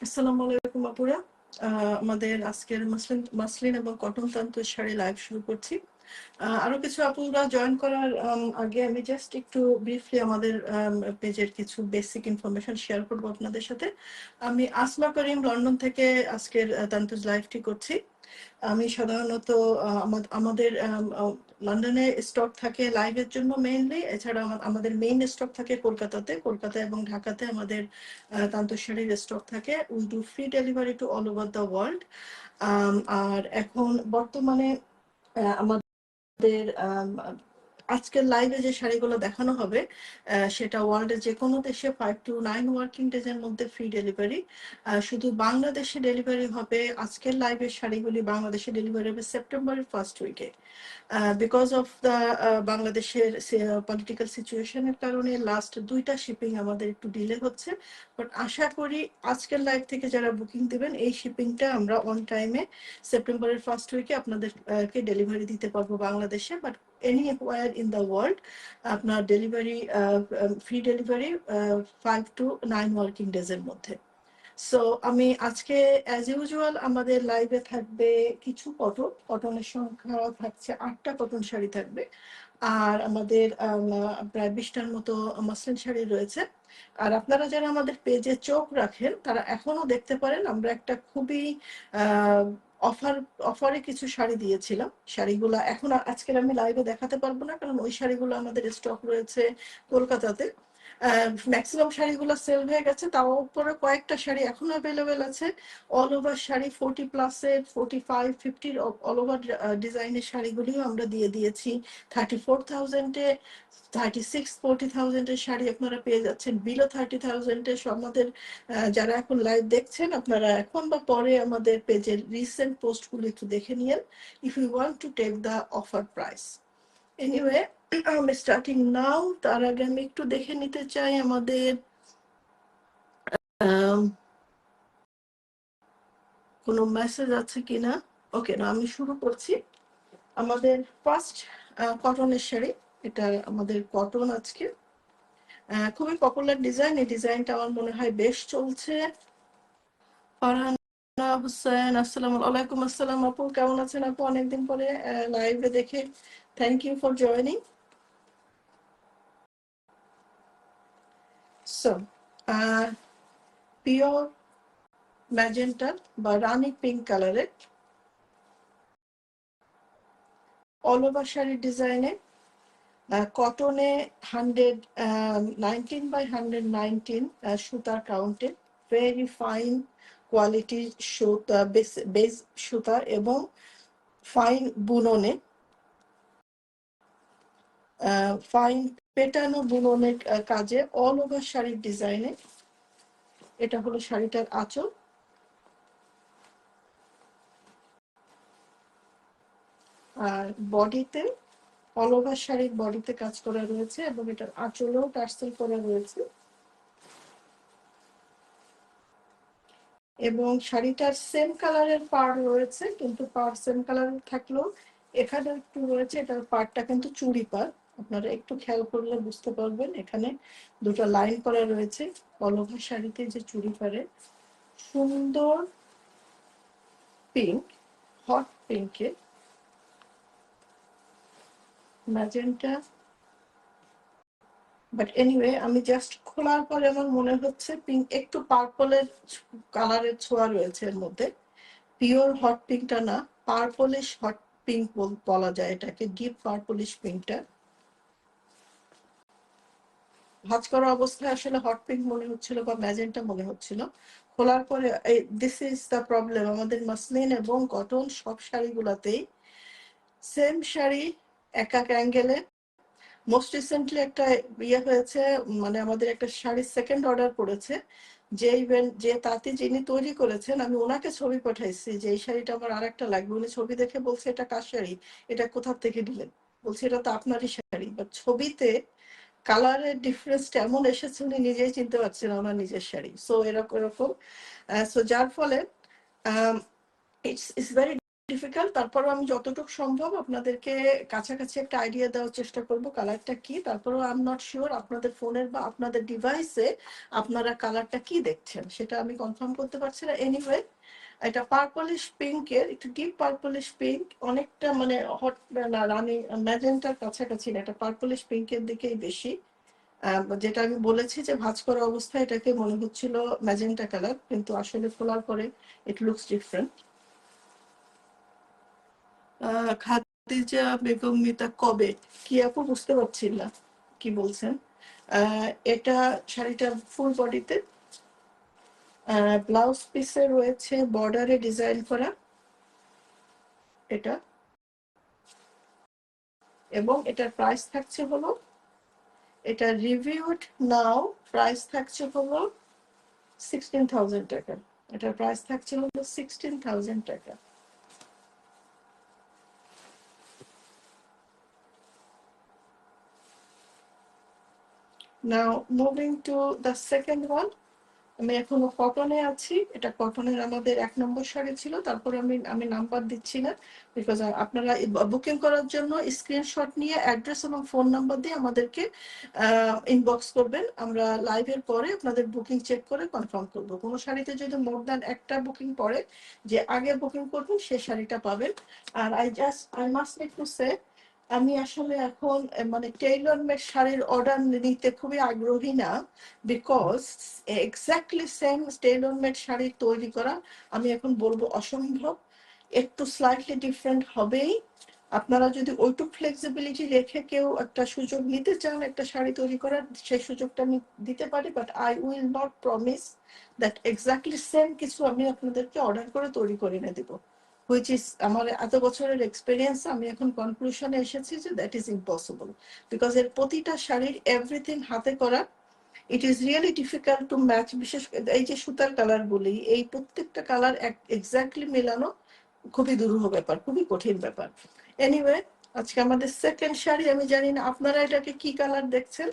আসসালামু আলাইকুম আপুরা। আমাদের আজকের মাসলিন এবং কটন তন্তুর শাড়ি লাইভ শুরু করছি। আরো কিছু আপুরা জয়েন করার আগে আমি জাস্ট একটু ব্রিফলি আমাদের পেজের কিছু বেসিক ইনফরমেশন শেয়ার করবো আপনাদের সাথে। আমি আসমা করিম লন্ডন থেকে আজকের তান্তুজ লাইভটি করছি। আমি সাধারণত আমাদের লন্ডনে স্টক থাকে লাইভের জন্য মেইনলি, এছাড়া আমাদের মেইন স্টক থাকে কলকাতা এবং ঢাকাতে আমাদের তান্তর শাড়ির স্টক থাকে। We do free delivery to all over the world. আর এখন বর্তমানে আমাদের আজকের লাইভে যে শাড়িগুলো দেখানো হবে সেটা ওয়ার্ল্ডের যে কোনো দেশে 5 to 9 ওয়ার্কিং ডেজ এর মধ্যে ফ্রি ডেলিভারি। শুধু বাংলাদেশে ডেলিভারি হবে, আজকের লাইভের শাড়িগুলি বাংলাদেশে ডেলিভারি হবে সেপ্টেম্বরের ফার্স্ট উইকে। বিকজ অফ দ্য বাংলাদেশের পলিটিক্যাল সিচুয়েশনের কারণে লাস্ট 2টা শিপিং আমাদের একটু ডিলে হচ্ছে, বাট আশা করি আজকের লাইভ থেকে যারা বুকিং দেবেন এই শিপিংটা আমরা অন টাইমে সেপ্টেম্বরের ফার্স্ট উইকে আপনাদেরকে ডেলিভারি দিতে পারবো বাংলাদেশে, but anywhere in the world আপনার delivery free delivery 5 to 9 working days এর মধ্যে। সো আমি আজকে অ্যাজ ইউজুয়াল আমাদের লাইভে থাকবে কিছু কটনের সংখ্যা থাকছে 8টা কটন শাড়ি থাকবে, আর আমাদের প্রায় 20টার মতো মাসলিন শাড়ি রয়েছে। আর আপনারা যারা আমাদের পেজে চোখ রাখেন তারা এখনো দেখতে পারেন আমরা একটা খুবই অফারে কিছু শাড়ি দিয়েছিলাম। শাড়িগুলো এখন আজকের আমি লাইভে দেখাতে পারবো না, কারণ ওই শাড়িগুলো আমাদের স্টক রয়েছে কলকাতাতে। ম্যাক্সিমাম শাড়িগুলো সেল হয়ে গেছে, তাও উপরে কয়েকটা শাড়ি এখনো অ্যাভেলেবেল আছে। অল ওভার শাড়ি 40+এর 45, 50 অল ওভার ডিজাইনের শাড়িগুলিও আমরা দিয়ে দিয়েছি 34,000-এ। 36, 40,000-এর শাড়ি আপনারা পেয়ে যাচ্ছেন বিলো 30,000-এ। আমাদের যারা এখন লাইভ দেখছেন আপনারা এখন বা পরে আমাদের পেজের রিসেন্ট পোস্টগুলো একটু দেখে নিন if you want to take the offer price. Anyway, আমি স্টার্টিং নাও। তার আগে আমি একটু দেখে নিতে চাই আমাদের কোনো মেসেজ আছে কিনা। ওকে, না আমি শুরু করছি। আমাদের ফার্স্ট কটনের শাড়ি, এটা আমাদের কটন আজকে খুবই পপুলার ডিজাইন। এই ডিজাইনটা আমার মনে হয় বেশ চলছে। ফারহানা হুসেন, আসসালামু আলাইকুম। আসসালাম আপু, কেমন আছেন আপু? অনেকদিন পরে লাইভে দেখে thank you for joining. So pure magenta বা রানি পিঙ্ক কালারের অল ওভার শাড়ির ডিজাইনে কটনে 119/119 সুতার কাউন্টে ভেরি ফাইন কোয়ালিটি সুতা, বেস সুতা এবং ফাইন বুননে, ফাইন পেটানো বুননের কাজে অল ওভার শাড়ির ডিজাইনে। এটা হলো শাড়িটার আঁচল। আর বডিতে অল ওভার শাড়ির বডিতে কাজ করা রয়েছে এবং এটার আঁচলেও টার্সেল করা রয়েছে। এবং শাড়িটার সেম কালারের পাড় রয়েছে, কিন্তু পাড় সেম কালারের থাকলেও এখানে একটু রয়েছে, এটার পাড়টা কিন্তু চুড়ি পাড়। আপনারা একটু খেয়াল করলে বুঝতে পারবেন এখানে দুটো লাইন করা রয়েছে অল ওভার শাড়িতে, যে চুড়ি পাড়ে সুন্দর পিঙ্ক, হট পিঙ্কে ম্যাজেন্টা। বাট এনিওয়ে, আমি জাস্ট খোলার পরে আমার মনে হচ্ছে পিঙ্ক একটু পার্পলের কালারের ছোঁয়া রয়েছে এর মধ্যে। পিওর হট পিঙ্কটা না, পার্পলিশ হট পিঙ্ক বলা যায় এটাকে, ডিপ পার্পলিশ পিঙ্কটা। ভাঁজ করা অবস্থায় আসলে হট পিঙ্ক মনে হচ্ছিল বা ম্যাজেন্টা মনে হচ্ছিল। খোলার পরে দিস ইজ দ্য প্রবলেম, আমাদের মাসলিন এবং কটন সব শাড়িগুলোতেই সেম শাড়ি এক এক অ্যাঙ্গেলে। মোস্ট রিসেন্টলি একটা ইয়ে হয়েছে, মানে আমাদের একটা শাড়ির সেকেন্ড অর্ডার পড়েছে, যে তাঁতি যিনি তৈরি করেছেন আমি ওনাকে ছবি পাঠাইছি যে এই শাড়িটা আমার আর একটা লাগবে। উনি ছবি দেখে বলছে এটা কার শাড়ি, এটা কোথা থেকে দিলেন? বলছে এটা তো আপনারই শাড়ি, বাট ছবিতে কালারের ডিফারেন্সটা এমন এসেছে উনি নিজেই চিনতে পারছেন না ওনার নিজের শাড়ি। সো এরকম সো যার ফলে ইটস ভেরি ডিফিকাল্ট, তারপরেও আমি যতটুকু সম্ভব আপনাদেরকে কাছাকাছি একটা আইডিয়া দেওয়ার চেষ্টা করব কালারটা কি। তারপরেও আই এম নট শিওর আপনাদের ফোনের বা আপনাদের ডিভাইসে আপনারা কালারটা কি দেখছেন সেটা আমি কনফার্ম করতে পারছি না। এনিওয়ে, এটা পার্পলিশ পিঙ্কের, একটু ডিপ পার্পলিশ পিঙ্ক, অনেকটা মানে হট না রানি ম্যাজেন্টার কাছাকাছি না, এটা পার্পলিশ পিঙ্কের দিকেই বেশি। যেটা আমি বলেছি যে ভাঁজ করা অবস্থায় এটাকে মনে হচ্ছিল ম্যাজেন্টা কালার, কিন্তু আসলে খোলার পরে it looks different. Khadija Begum Mita কবে, কি আপু বুঝতে পারছি না কি বলছেন। এটা শাড়িটা ফুল বডিতে, ব্লাউজ পিসে রয়েছে বর্ডারে ডিজাইন করা এটা, এবং এটার প্রাইস থাকছে হলো, এটা রিভিউড নাও প্রাইস থাকছে হলো 16,000 টাকা। এটার প্রাইস থাকছে হলো 16,000 টাকা। Now moving to the second one, আমি এখনো কটনে আছি। এটা কটনের আমাদের 1 নম্বর শাড়ি ছিল, তারপরে আমি নাম্বার দিচ্ছি না, বিকজ আপনারা বুকিং করার জন্য স্ক্রিনশট নিয়ে অ্যাড্রেস এবং ফোন নাম্বার দিয়ে আমাদেরকে ইনবক্স করবেন। আমরা লাইভের পরে আপনাদের বুকিং চেক করে কনফার্ম করব। কোনো শাড়িতে যদি মোর দ্যান একটা বুকিং পড়ে, যে আগে বুকিং করবেন সে শাড়িটা পাবেন। আর I must need to say, আমি আসলে এখন মানে টেইলর মেড শাড়ির অর্ডার নিতে খুবই আগ্রহী না, because exactly same Taylor made sari তৈরি করা আমি এখন বলবো অসম্ভব। একটু স্লাইটলি ডিফারেন্ট হবেই। আপনারা যদি ওইটুক ফ্লেক্সিবিলিটি রেখে কেউ একটা সুযোগ নিতে চান একটা শাড়ি তৈরি করার, সেই সুযোগটা আমি দিতে পারি, but I will not promise that exactly same কিছু আমি আপনাদেরকে অর্ডার করে তৈরি করে এনে দেবো, হুইচ ইজ আমার এত বছরের এক্সপিরিয়েন্স আমি এখন কনক্লুশনে এসেছি যে দ্যাট ইজ ইম্পসিবল, বিকজ এর প্রতিটা শাড়ির এভরিথিং হাতে করা। It is really difficult to match, বিশেষ এই যে সুতার কালার বলি, এই প্রত্যেকটা কালার এক্স্যাক্টলি মেলানো খুবই দুরূহ ব্যাপার, খুবই কঠিন ব্যাপার। এনিওয়ে, আজকে আমাদের সেকেন্ড শাড়ি, আমি জানি না আপনারা এটাকে কি কালার দেখছেন,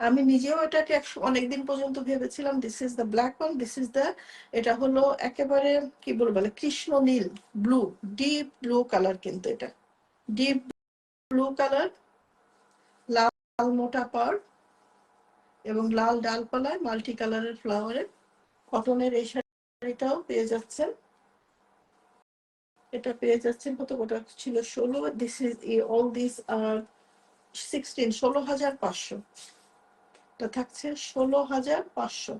আমি নিজেও এটাকে অনেকদিন পর্যন্ত ভেবেছিলাম this is the black one, this is the, এটা হলো একেবারে কি বলবো কৃষ্ণ নীল ব্লু, ডিপ ব্লু কালার, কিন্তু এটা ডিপ ব্লু কালার, লাল মোটা পাড় এবং লাল ডালপালায় মাল্টি কালারের ফ্লাওয়ারের, কটনের এই শাড়িটাও পেয়ে যাচ্ছেন। এটা পেয়ে যাচ্ছেন কত, কটা ছিল 16, দিস ইজ অল দিস আর 16, 16,500, এটা থাকছে 16,500।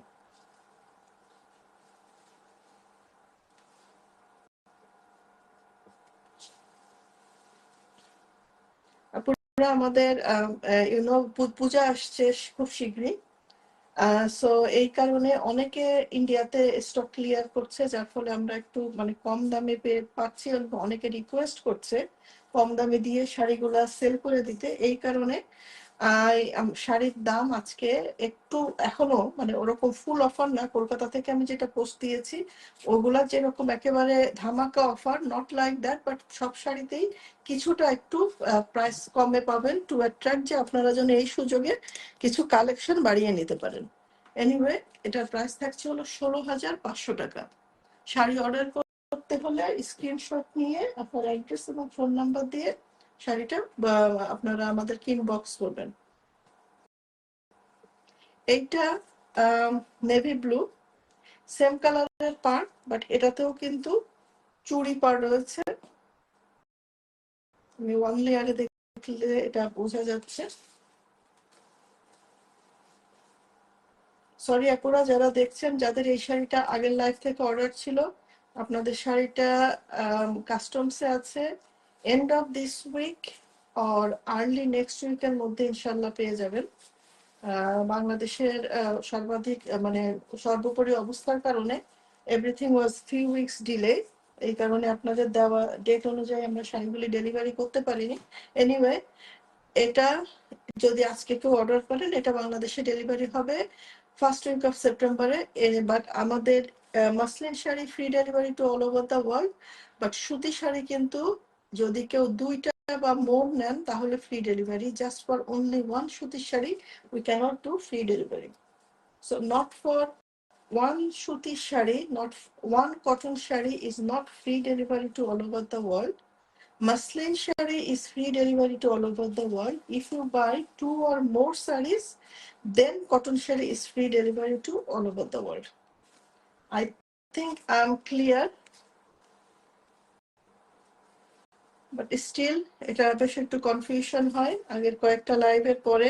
আমাদের ইউনো পূজা আসছে খুব শীঘ্রই, সো এই কারণে অনেকে ইন্ডিয়াতে স্টক ক্লিয়ার করছে, যার ফলে আমরা একটু মানে কম দামে পেয়ে পাচ্ছি, অনেকে রিকোয়েস্ট করছে কম দামে দিয়ে শাড়িগুলা সেল করে দিতে। এই কারণে শাড়ির দাম আজকে একটু এখনো মানে ওরকম ফুল অফার না, কলকাতা থেকে আমি যেটা পোস্ট দিয়েছি ওগুলা যেরকম একেবারে ধামাকা offer, not like that, but সব শাড়িতেই কিছুটা একটু প্রাইস কমে পাবেন, টু অ্যাট্রাক্ট যে আপনারা যেন এই সুযোগে কিছু কালেকশন বাড়িয়ে নিতে পারেন। এনিওয়ে, এটার প্রাইস থাকছে হলো 16,500 টাকা। শাড়ি অর্ডার করতে হলে স্ক্রিনশট নিয়ে আপনার অ্যাড্রেস এবং ফোন নাম্বার দিয়ে শাড়িটা আপনারা আমাদেরকে ইনবক্স করবেন। এইটা নেভি ব্লু, সেম কালারের পার্ট, বাট এটাতেও কিন্তু চুড়ি পাড় রয়েছে। আমি ওয়ান লেয়ারে দেখলে এটা বোঝা যাচ্ছে। সরি আপুরা যারা দেখছেন, যাদের এই শাড়িটা আগের লাইফ থেকে অর্ডার ছিল, আপনাদের শাড়িটা কাস্টমসে আছে, end of this week or early next উইকের মধ্যে ইনশাল্লাহ পেয়ে যাবেন। বাংলাদেশের সর্বাধিক মানে সর্বোপরি অবস্থার কারণে everything was few weeks delay, এই কারণে আপনাদের দেওয়া ডেট অনুযায়ী আমরা শাড়িগুলি ডেলিভারি করতে পারিনি। এনিওয়ে, এটা যদি আজকে কেউ অর্ডার করেন এটা বাংলাদেশে ডেলিভারি হবে ফার্স্ট উইক অফ সেপ্টেম্বরে। বাট আমাদের muslin sari free delivery to all over the world, but সুতি শাড়ি কিন্তু যদি কেউ 2টা বা মোর নেন তাহলে free delivery, just for only one সুতির শাড়ি we can't do free delivery. So not for one suti shari, not one cotton shari, is not free delivery to all over the world. Muslin shari is free delivery to all over the world. If you buy 2 or more saris, then cotton shari is free delivery to all over the world. I think I'm clear. But still এটা বেশ একটু confusion হয়। আগের কয়েকটা লাইভের পরে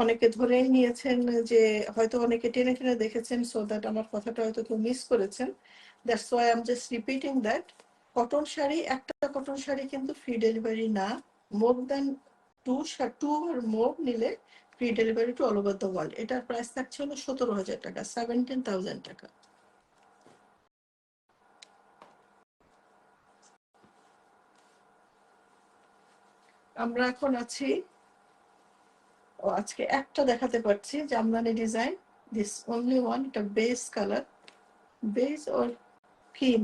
অনেকে ধরেই নিয়েছেন যে হয়তো অনেকে টেনে টেনে দেখেছেন, সো দ্যাট আমার কথাটা হয়তো কেউ মিস করেছেন। That's why I am just repeating that cotton sari, একটা কটন শাড়ি কিন্তু ফ্রি ডেলিভারি না। মোর দ্যান টু আর মোর নিলে free delivery to all over the world. এটার প্রাইস থাকছে হলো 17,000 টাকা, 17,000 টাকা। আমরা এখন আছি, আজকে একটা দেখাতে পারছি jamdani design, this only one. এটা base colour, base or cream,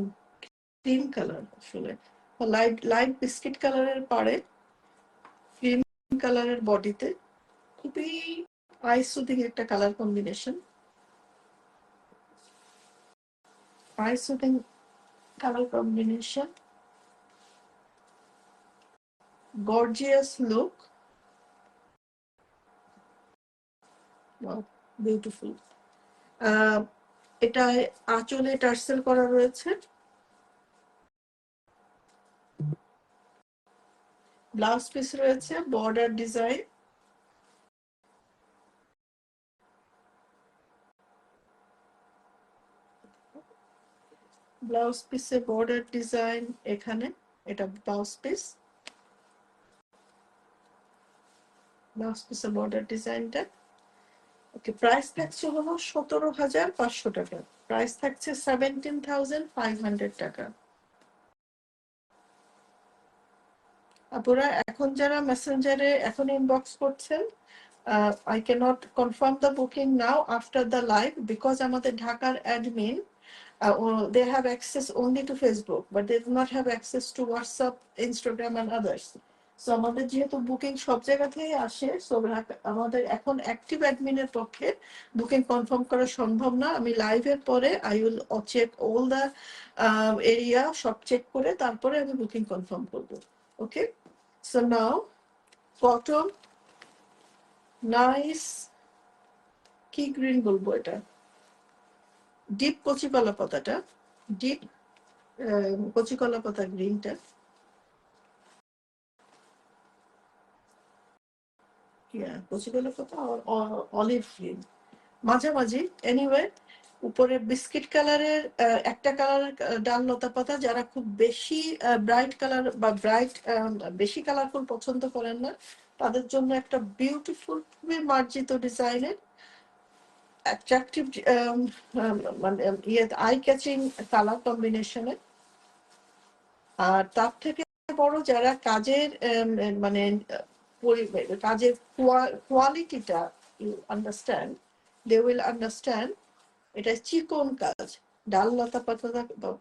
cream colour আসলে, লাইট লাইট বিস্কিট কালারের পাড়ে ক্রিম কালারের বডিতে, খুবই আই সুদিং একটা colour combination, eye soothing colour combination, gorgeous look, beautiful. এটায় আঁচলে টার্সেল করা রয়েছে, ব্লাউজ পিস রয়েছে, বর্ডার ডিজাইন, ব্লাউজ পিসে বর্ডার ডিজাইন এখানে, এটা ব্লাউজ পিস, ব্লাউজ পিসে বর্ডার ডিজাইনটা। ওকে, প্রাইস থাকছে হলো 17,500 টাকা, প্রাইস থাকছে 17,500 টাকা। আপুরা এখন যারা মেসেঞ্জারে এখন ইনবক্স করছেন, I cannot confirm the booking now after the live because আমাদের ঢাকার admin they have access only to Facebook, but they do not have access to WhatsApp, Instagram and others. So আমাদের যেহেতু বুকিং সব জায়গা থেকে আসে, so আমাদের এখন অ্যাক্টিভ অ্যাডমিনের পক্ষে বুকিং কনফার্ম করা সম্ভব না। আমি লাইভের পরে I will check all the area, সব চেক করে তারপরে আমি বুকিং কনফার্ম করবো। Okay, so now cotton, nice, কি গ্রিন বলবো এটা, ডিপ কচি কলা পাতাটা, ডিপ কচি কলা পাতা গ্রিনটা, কচি কলা পাতা অলিভ গ্রিন মাঝামাঝি। এনিওয়ে, উপরে বিস্কিট কালারের একটা কালার ডাল লতা পাতা, যারা খুব বেশি ব্রাইট কালার বা ব্রাইট বেশি কালারফুল পছন্দ করেন না, তাদের জন্য একটা বিউটিফুল, খুবই মার্জিত ডিজাইনের অ্যাট্রাকটিভ মানে আই ক্যাচিং কালার কম্বিনেশনে। আর তার থেকে বড়, যারা কাজের মানে কাজের কোয়ালিটিটা আন্ডারস্ট্যান্ড, দে উইল আন্ডারস্ট্যান্ড এটা চিকন কাজ। ডাল লতা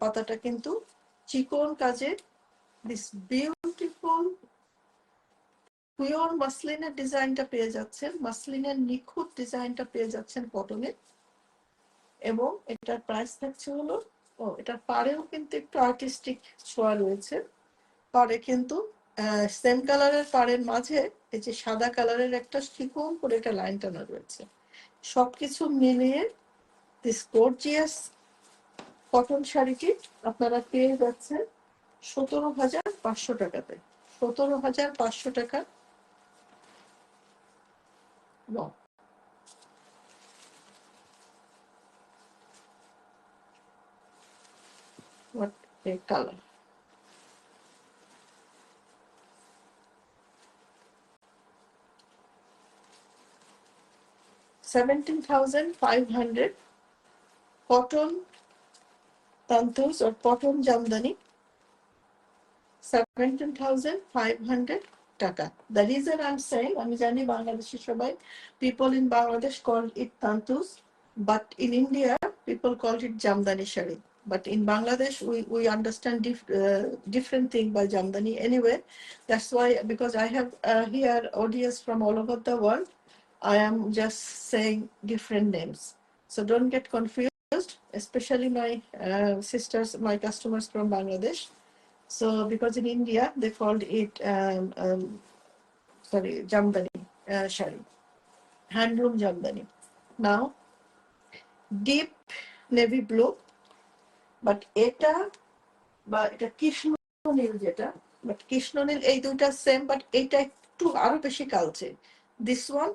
পাতাটা কিন্তু চিকন কাজে, দিস বিউটিফুল পিওর মাসলিনের ডিজাইনটা পেয়ে যাচ্ছেন, মাসলিনের নিখুঁত ডিজাইনটা পেয়ে যাচ্ছেন কটনে। এবং এটার প্রাইস থাকছে হলো, এটার পাড়েও কিন্তু একটু আর্টিস্টিক ছোঁয়া রয়েছে। পাড়ে কিন্তু সেম কালারের পাড়ের মাঝে এই যে সাদা কালারের একটা চিকন করে একটা লাইন টানা রয়েছে। সবকিছু মিলিয়ে দিস গর্জিয়াস কটন শাড়িটি আপনারা পেয়ে যাচ্ছেন 17,500 টাকাতে, 17,500 টাকা। What a color! $17,500 cotton tantus or cotton jamdani, 17,500 টাকা। The reason I'm saying, আমি জানি বাংলাদেশি সবাই, people in Bangladesh call it tantus, but in India people call it jamdani shari. But in Bangladesh we understand different thing by jamdani. Anyway, that's why, because I have here audience from all over the world, I am just saying different names, so don't get confused. especially my sisters, my customers from Bangladesh. So because in India they called it Jamdani shari, handloom Jamdani. Now deep navy blue, but এটা কৃষ্ণ নীল যেটা, but Krishna নীল এই দুইটা same, but এইটা একটু আরো বেশি কালচে। This one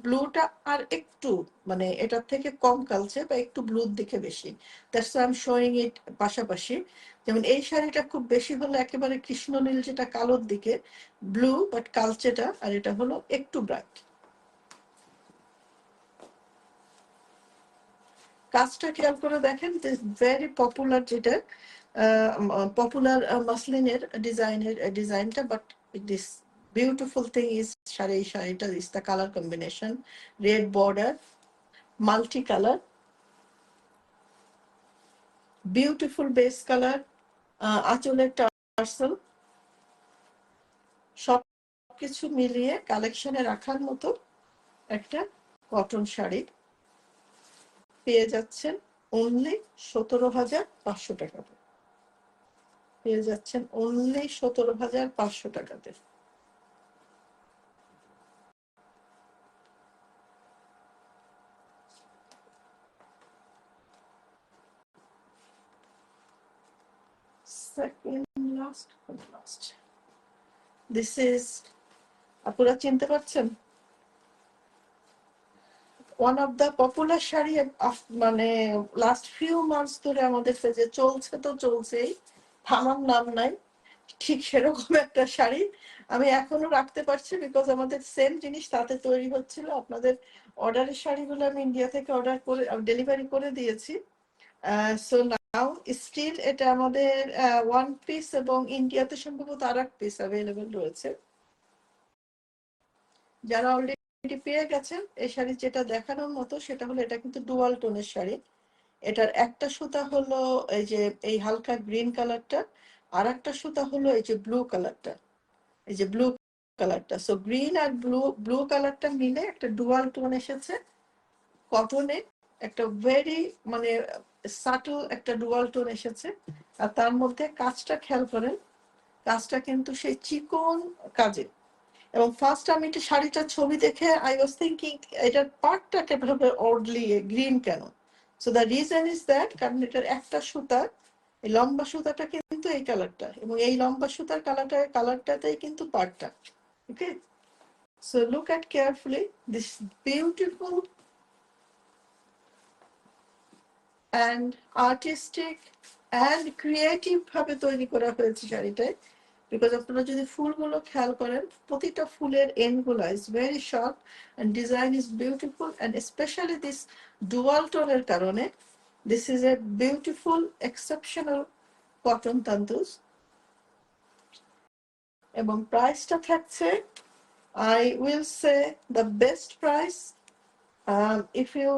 ব্লুটা আর একটু মানে এটার থেকে কম কালচে বা একটু ব্লুর দিকে বেশি। দ্যাটস আই এম শোয়িং ইট পাশাপাশি। যেমন এই শাড়িটা খুব বেশি হলো একেবারে কৃষ্ণ নীল যেটা কালোর দিকে, ব্লু বাট কালচেটা, আর এটা হলো একটু ব্রাইট। কাজটা খেয়াল করে দেখেন, ভেরি পপুলার, যেটা পপুলার মাসলিনের ডিজাইনটা, but this beautiful thing is শাড়িটা is the colour combination, red border, multi colour, beautiful base colour, আঁচলের টার্সেল, সব কিছু মিলিয়ে কালেকশনে রাখার মতো একটা কটন শাড়ি পেয়ে যাচ্ছেন অনলি 17,500 টাকাতে। পেয়ে যাচ্ছেন অনলি 17,500 টাকাতে। Second last. This is, আপনারা চিনতে পারছেন, one of the popular sari মানে লাস্ট ফিউ মান্থস ধরে আমাদের পেজে চলছে, তো চলছেই, থামার নাম নাই। ঠিক সেরকম একটা শাড়ি আমি এখনো রাখতে পারছি, বিকজ আমাদের সেম জিনিস তাতে তৈরি হচ্ছিল। আপনাদের অর্ডারের শাড়িগুলো আমি ইন্ডিয়া থেকে অর্ডার করে ডেলিভারি করে দিয়েছি। সো নাও স্টিল এটা আমাদের ওয়ান পিস, এবং ইন্ডিয়াতে সম্ভবত আর এক পিস অ্যাভেলেবেল রয়েছে। যারা অলরেডি পেয়ে গেছেন এই শাড়ি, যেটা দেখানোর মতো সেটা হলো এটা কিন্তু ডুয়াল টোনের শাড়ি। এটার একটা সুতা হলো এই যে এই হালকা গ্রিন কালারটা, আর একটা সুতা হলো এই যে ব্লু কালারটা, এই যে ব্লু কালারটা। সো গ্রিন আর ব্লু কালারটা মিলে একটা ডুয়াল টোন এসেছে কটনে, একটা ভেরি মানে সাটল একটা ডুয়াল টোন এসেছে। আর তার মধ্যে কাজটা খেয়াল করেন, কাজটা কিন্তু সেই চিকন কাজে। এবং ফার্স্ট আমি এটা শাড়িটার ছবি দেখে আই ওয়াজ থিঙ্কিং এটার পার্টটা কিভাবে অডলি গ্রিন কেন। So the reason is that, কারণ এটার একটা সুতা, এই লম্বা সুতাটা কিন্তু এই কালারটা, এবং এই লম্বা সুতার কালারটাতেই কিন্তু পার্টটা। Okay, so look at carefully this beautiful and artistic and creative ভাবে তৈরি করা হয়েছে শাড়িটায়। বিকজ আপনারা যদি ফুলগুলো খেয়াল করেন, প্রতিটা ফুলের এন্ড গুলো is very short and design is beautiful, and specially this dual টোনের কারণে this is a beautiful exceptional cotton Tantuja. এবং প্রাইসটা থাকছে, I will say the best price if you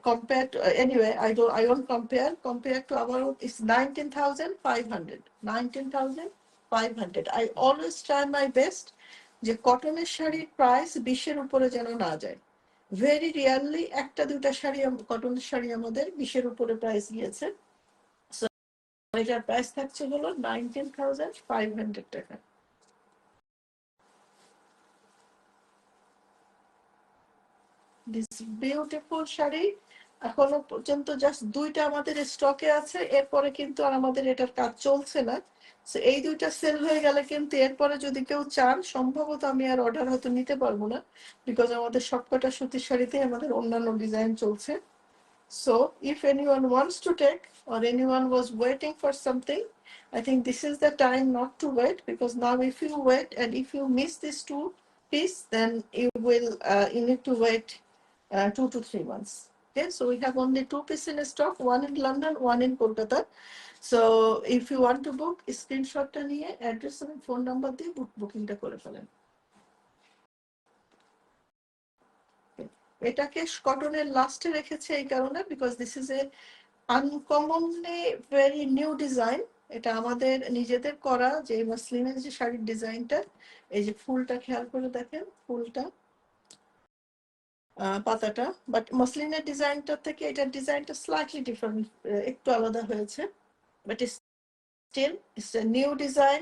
compare to anyway, I won't compare to our own. It's 19,500. 19,500. I always try my best যে কটনের শাড়ির price 20-এর উপরে যেন না যায়। ভেরি রিয়ারলি একটা দুটা শাড়ি, কটনের শাড়ি আমাদের 20-এর উপরে প্রাইস গিয়েছে। সো এটার প্রাইস থাকছে হলো 19,500 টাকা। দিস বিউটিফুল শাড়ি এখনো পর্যন্ত জাস্ট দুইটা আমাদের স্টকে আছে, এরপরে কিন্তু আর আমাদের এটার কাজ চলছে না। এই দুইটা সেল হয়ে গেলে কিন্তু এরপরে যদি কেউ চান, সম্ভবত আমি আর অর্ডার হয়তো নিতে পারবো না, বিকজ আমাদের সবকটা সুতির শাড়িতে আমাদের অন্যান্য ডিজাইন চলছে। So if anyone wants to take, or anyone was waiting for something, I think this is the time not to wait, because now if you wait and if you miss this two piece, then you need to wait 2 to 3 months. Okay, so we have only two pieces in stock, one in London, one in Kolkata. So if you want to book, screenshot ta niye address and phone number diye booking ta kore felen. এটাকে কটনের লাস্টে রেখেছে এই কারণে, because this is a uncommonly very new design. এটা আমাদের নিজেদের করা, যে মাসলিনের যে শাড়ির ডিজাইনটা, এই যে ফুলটা খেয়াল করে দেখেন, ফুলটা পাতাটা, বাট মসলিনের ডিজাইনটা থেকে এটার ডিজাইনটা স্লাইটলি ডিফারেন্ট, একটু আলাদা হয়েছে, but still it's a new design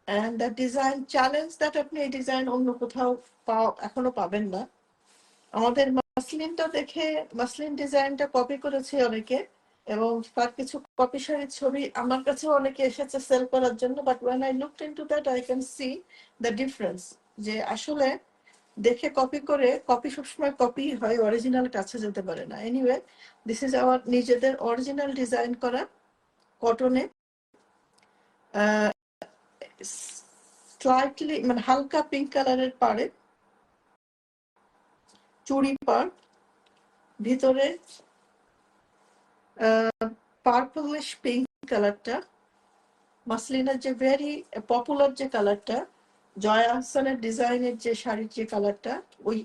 and the design challenge that আপনি এই ডিজাইন অন্য কোথাও এখনো পাবেন না। আমাদের মাসলিনটা দেখে মাসলিন ডিজাইনটা কপি করেছে অনেকে, এবং তার কিছু কপি শাড়ির ছবি আমার কাছে অনেকে এসেছে সেল করার জন্য, but when I looked into that I can see the difference, যে আসলে দেখে কপি করে, কপি সবসময় কপি হয়, অরিজিনাল কাছে যেতে পারে না। এনিওয়ে, দিস ইজ আওয়ার নিজেদের অরিজিনাল ডিজাইন করা কটনে, স্লাইটলি মানে হালকা পিঙ্ক কালারের পাড়ে চুড়ি পাড়, ভিতরে পার্পলিশ পিঙ্ক কালারটা, মাসলিনের যে ভেরি পপুলার যে কালারটা, জয়া আহসানের ডিজাইনের যে শাড়ির যে কালারটা,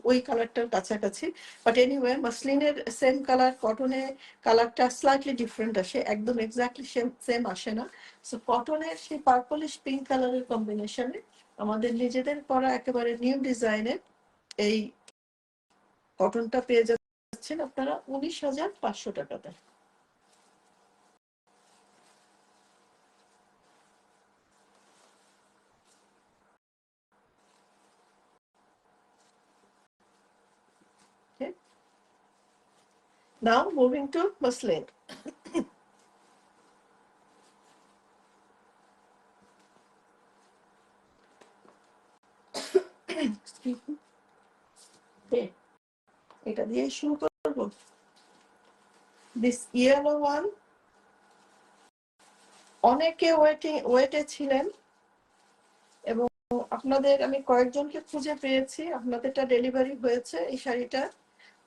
ওই কালারটার কাছাকাছি। বাট এনিওয়ে, মাসলিনের সেম কালার কটনে কালারটা স্লাইটলি ডিফারেন্ট আসে, একদম এক্স্যাক্টলি সেম আসে না। সো কটনের সেই পার্পলিশ পিঙ্ক কালারের কম্বিনেশনে আমাদের নিজেদের করা একেবারে নিউ ডিজাইনের এই কটনটা পেয়ে যাচ্ছেন আপনারা 19,500 টাকাতে। Now moving to muslin. Okay, এটা দিয়ে শুরু করব। This yellow one, অনেকে ওয়েটে ছিলেন এবং আপনাদের আমি কয়েকজনকে খুঁজে পেয়েছি, আপনাদেরটা ডেলিভারি হয়েছে। এই শাড়িটা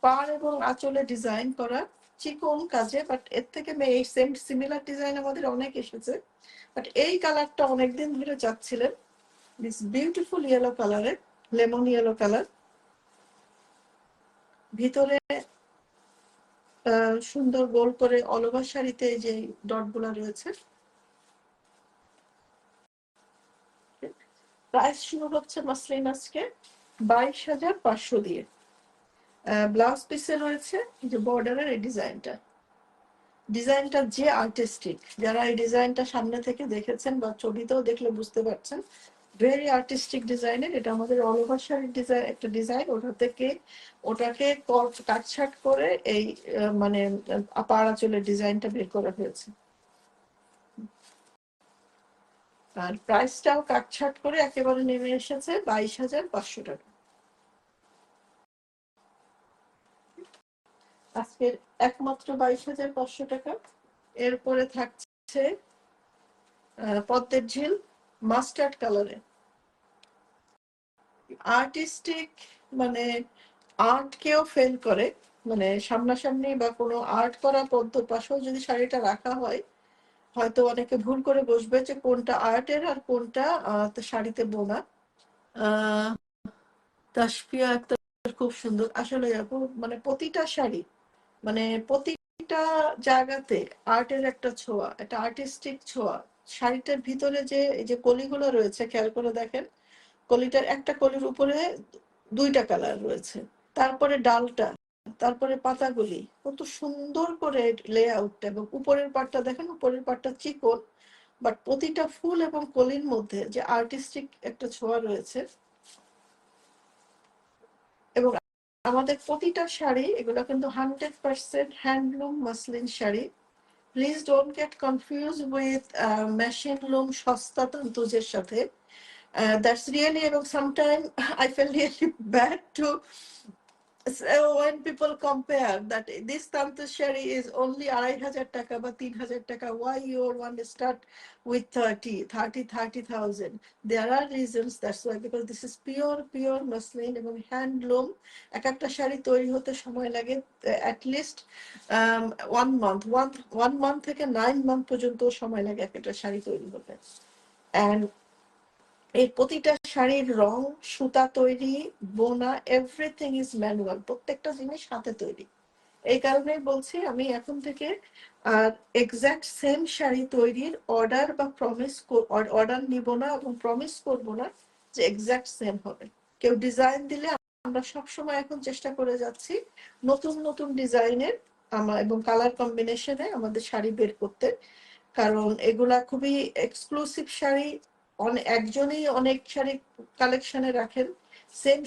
পাড় এবং আঁচলে ডিজাইন করা চিকন কাজে, বাট এর থেকে এই সেম সিমিলার ডিজাইন আমাদের অনেক এসেছে, বাট এই কালারটা অনেকদিন ধরে যাচ্ছিলেন। দিস বিউটিফুল ইয়েলো কালারের, লেমন ইয়েলো কালার, ভিতরে সুন্দর গোল করে অলওভার শাড়িতে যে ডট গুলা রয়েছে। প্রাইস শুরু হচ্ছে মাসলিন আজকে 22,500 দিয়ে। ব্লাউজ পিসে রয়েছে যে বর্ডারের এই ডিজাইনটা যে আর্টিস্টিক, যারা এই ডিজাইনটা সামনে থেকে দেখেছেন বা ছবিতেও দেখলে বুঝতে পারছেন, ভেরি আর্টিস্টিক ডিজাইনের। এটা আমাদের অল ওভার শাড়ির ডিজাইন, একটা ডিজাইন, ওটাকে কাটছাট করে এই মানে পাড়া চলে ডিজাইনটা বের করা হয়েছে, আর প্রাইসটাও কাটছাট করে একেবারে নেমে এসেছে 22,500 টাকা। আজকের একমাত্র 22,500 টাকা। এরপরে থাকছে পদ্মের ঝিল মাস্টার্ড কালারে, আর্টিস্টিক, মানে আর্টকেও ফেল করে, মানে সামনাসামনি বা কোনো আর্ট করা পদ্মর পাশেও যদি শাড়িটা রাখা হয়, হয়তো অনেকে ভুল করে বসবে যে কোনটা আর্টের আর কোনটা শাড়িতে বোনা। তাসফিয়া আক্তার খুব সুন্দর আসলে আপু, মানে প্রতিটা শাড়ি, মানে প্রতিটা জায়গাতে আর্টের একটা ছোঁয়া, একটা আর্টিস্টিক ছোঁয়া। শাড়িটার ভিতরে যে এই যে কলিগুলো রয়েছে, খেয়াল করে দেখেন, কলিটার একটা কলির উপরে দুইটা কালার রয়েছে, তারপরে ডালটা, তারপরে পাতাগুলি কত সুন্দর করে লেআউটটা, এবং উপরের পাটটা দেখেন, উপরের পাটটা চিকন, বাট প্রতিটা ফুল এবং কলির মধ্যে যে আর্টিস্টিক একটা ছোঁয়া রয়েছে। এবং আমাদের প্রতিটা শাড়ি এগুলো কিন্তু 100% হ্যান্ডলুম মাসলিন শাড়ি। Please don't get confuse with machine loom সস্তা তন্তুজের সাথে। That's really, sometimes I feel really bad to, so when people compare that this tantus shari is only 2,500 টাকা বা 3,000 টাকা, why your one start with 30,000? There are reasons, that's why, because this is pure muslin এবং handloom. একটা শাড়ি তৈরি হতে সময় লাগে at least 1 month থেকে 9 month পর্যন্ত সময় লাগে একটা শাড়ি তৈরি হতে। and এই প্রতিটা শাড়ির রং, সুতা তৈরি, বোনা, এভরিথিং ইজ ম্যানুয়াল, প্রত্যেকটা জিনিস হাতে তৈরি। এই কারণেই বলছি আমি এখন থেকে আর এক্সাক্ট সেম শাড়ি তৈরির অর্ডার বা অর্ডার নিব না এবং প্রমিস করব না যে এক্সাক্ট সেম হবে। কেউ ডিজাইন দিলে আমরা সবসময় এখন চেষ্টা করে যাচ্ছি নতুন নতুন ডিজাইনের এবং কালার কম্বিনেশনে আমাদের শাড়ি বের করতে, কারণ এগুলা খুবই এক্সক্লুসিভ শাড়ি। একজনই অনেক শাড়ি কালেকশনে রাখেন, সেম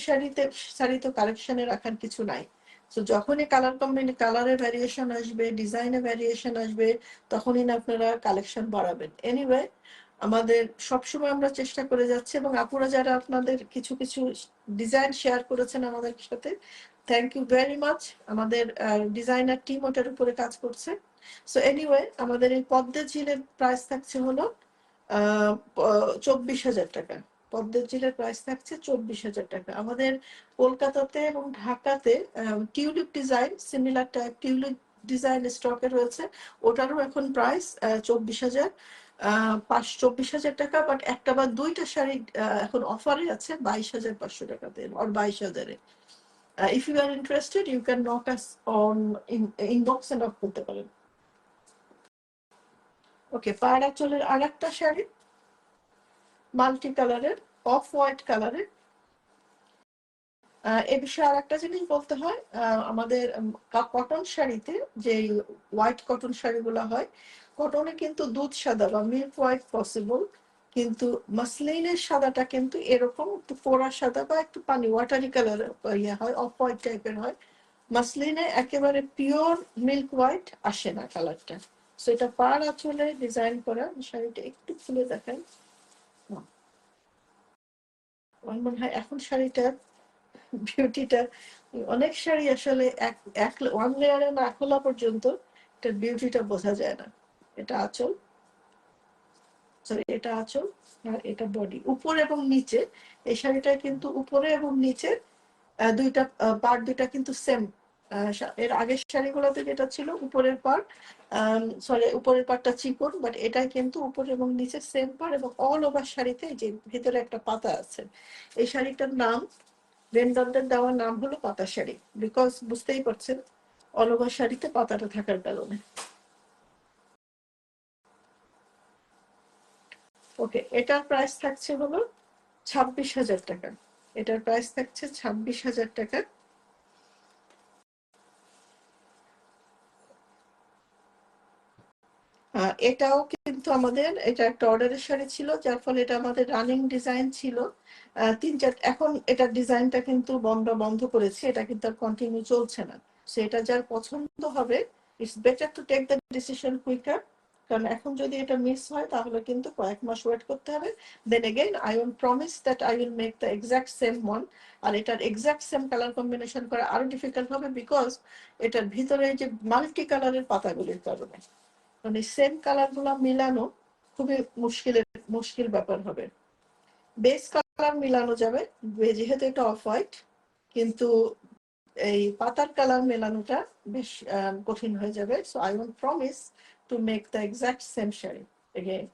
শাড়ি তো কালেকশনে রাখার কিছু নাই। তো যখনই কালারের ভ্যারিয়েশন আসবে, ডিজাইনের ভ্যারিয়েশন আসবে, তখনই না আপনারা কালেকশন বাড়াবেন। এনিওয়ে, আমাদের সবসময় আমরা চেষ্টা করে যাচ্ছি, এবং আপুরা যারা আপনাদের কিছু কিছু ডিজাইন শেয়ার করেছেন আমাদের সাথে, থ্যাংক ইউ ভেরি মাচ। আমাদের ডিজাইনার টিম ওটার উপরে কাজ করছে। সো এনিওয়ে, আমাদের এই পদ্মের ঝিলের প্রাইস থাকছে হলো 24,000 টাকা। পদ্মের ঝিলের প্রাইস থাকছে 24,000 টাকা। আমাদের কলকাতাতে এবং ঢাকাতে tulip design, similar type tulip design স্টকে রয়েছে, ওটারও এখন প্রাইস 24,000 টাকা। বাট একটা বা দুইটা শাড়ি এখন অফারে আছে 22,500 টাকাতে, আর 22,000-এ। If you are interested, you can knock us on inbox and knock করতে পারেন। ওকে, পায়রা চলের আর একটা শাড়ি মাল্টি কালারের, অফ হোয়াইট কালারের। এ বিষয়ে আর একটা জিনিস বলতে হয়, আমাদের কটন শাড়িতে যে হোয়াইট কটন শাড়িগুলো হয়, কটনে কিন্তু দুধ সাদা বা মিল্ক হোয়াইট পসিবল, কিন্তু মাসলিনের সাদাটা কিন্তু এরকম একটু ফোড়া সাদা বা একটু পানি ওয়াটারি কালার হয়, অফ হোয়াইট টাইপের হয়। মাসলিনে একেবারে পিওর মিল্ক হোয়াইট আসে না কালারটা। সো এটা পার আঁচলে ডিজাইন করা। শাড়িটা একটু খুলে দেখেন, আমার মনে হয় এখন শাড়িটার বিউটিটা, অনেক শাড়ি আসলে ওয়ান লেয়ারে না খোলা পর্যন্ত এটার বিউটিটা বোঝা যায় না। এটা আঁচল, সরি এটা আঁচল, আর এটা বডি। উপরে এবং নিচে এই শাড়িটা কিন্তু উপরে এবং নিচে দুইটা পার্ট দুইটা কিন্তু সেম। এর আগের শাড়িগুলোতে যেটা ছিল উপরের পার্ট, উপরের পার্টটা চিকন, বাট এটাই কিন্তু উপরে এবং নিচে সেম পার্ট, এবং অল ওভার শাড়িতে যে ভিতরে একটা পাতা আছে। এই শাড়িটার নাম, ভেন্ডরদের দেওয়ার নাম হলো পাতা শাড়ি, বিকজ বুঝতেই পারছেন অল ওভার শাড়িতে পাতাটা থাকার কারণে। ওকে, এটার প্রাইস থাকছে হলো 26,000 টাকা। এটার প্রাইস থাকছে 26,000 টাকা। এটাও কিন্তু আমাদের, এটা একটা অর্ডারের শাড়ি ছিল, যার ফলে এটা আমাদের রানিং ডিজাইন ছিল 3-4। এখন এটার ডিজাইনটা কিন্তু বন্ধ করেছি, এটা কিন্তু আর কন্টিনিউ চলছে না। সেটা যার পছন্দ হবে, it's better to take the decision quicker, কারণ এখন যদি এটা মিস হয় তাহলে কিন্তু কয়েক মাস ওয়েট করতে হবে। Then again I will promise that I will make the exact same one. আর এটার এক্সাক্ট সেম কালার কম্বিনেশন করা আরো ডিফিকাল্ট হবে, বিকজ এটার ভিতরে যে মাল্টি কালারের পাতাগুলির কারণে, মানে সেম কালার গুলা মিলানো খুবই মুশকিল ব্যাপার হবে। বেস কালার মিলানো যাবে যেহেতু এটা অফ হোয়াইট, কিন্তু এই পাতার কালার মেলানোটা বেশ কঠিন হয়ে যাবে। So I will promise to make the exact same sari again.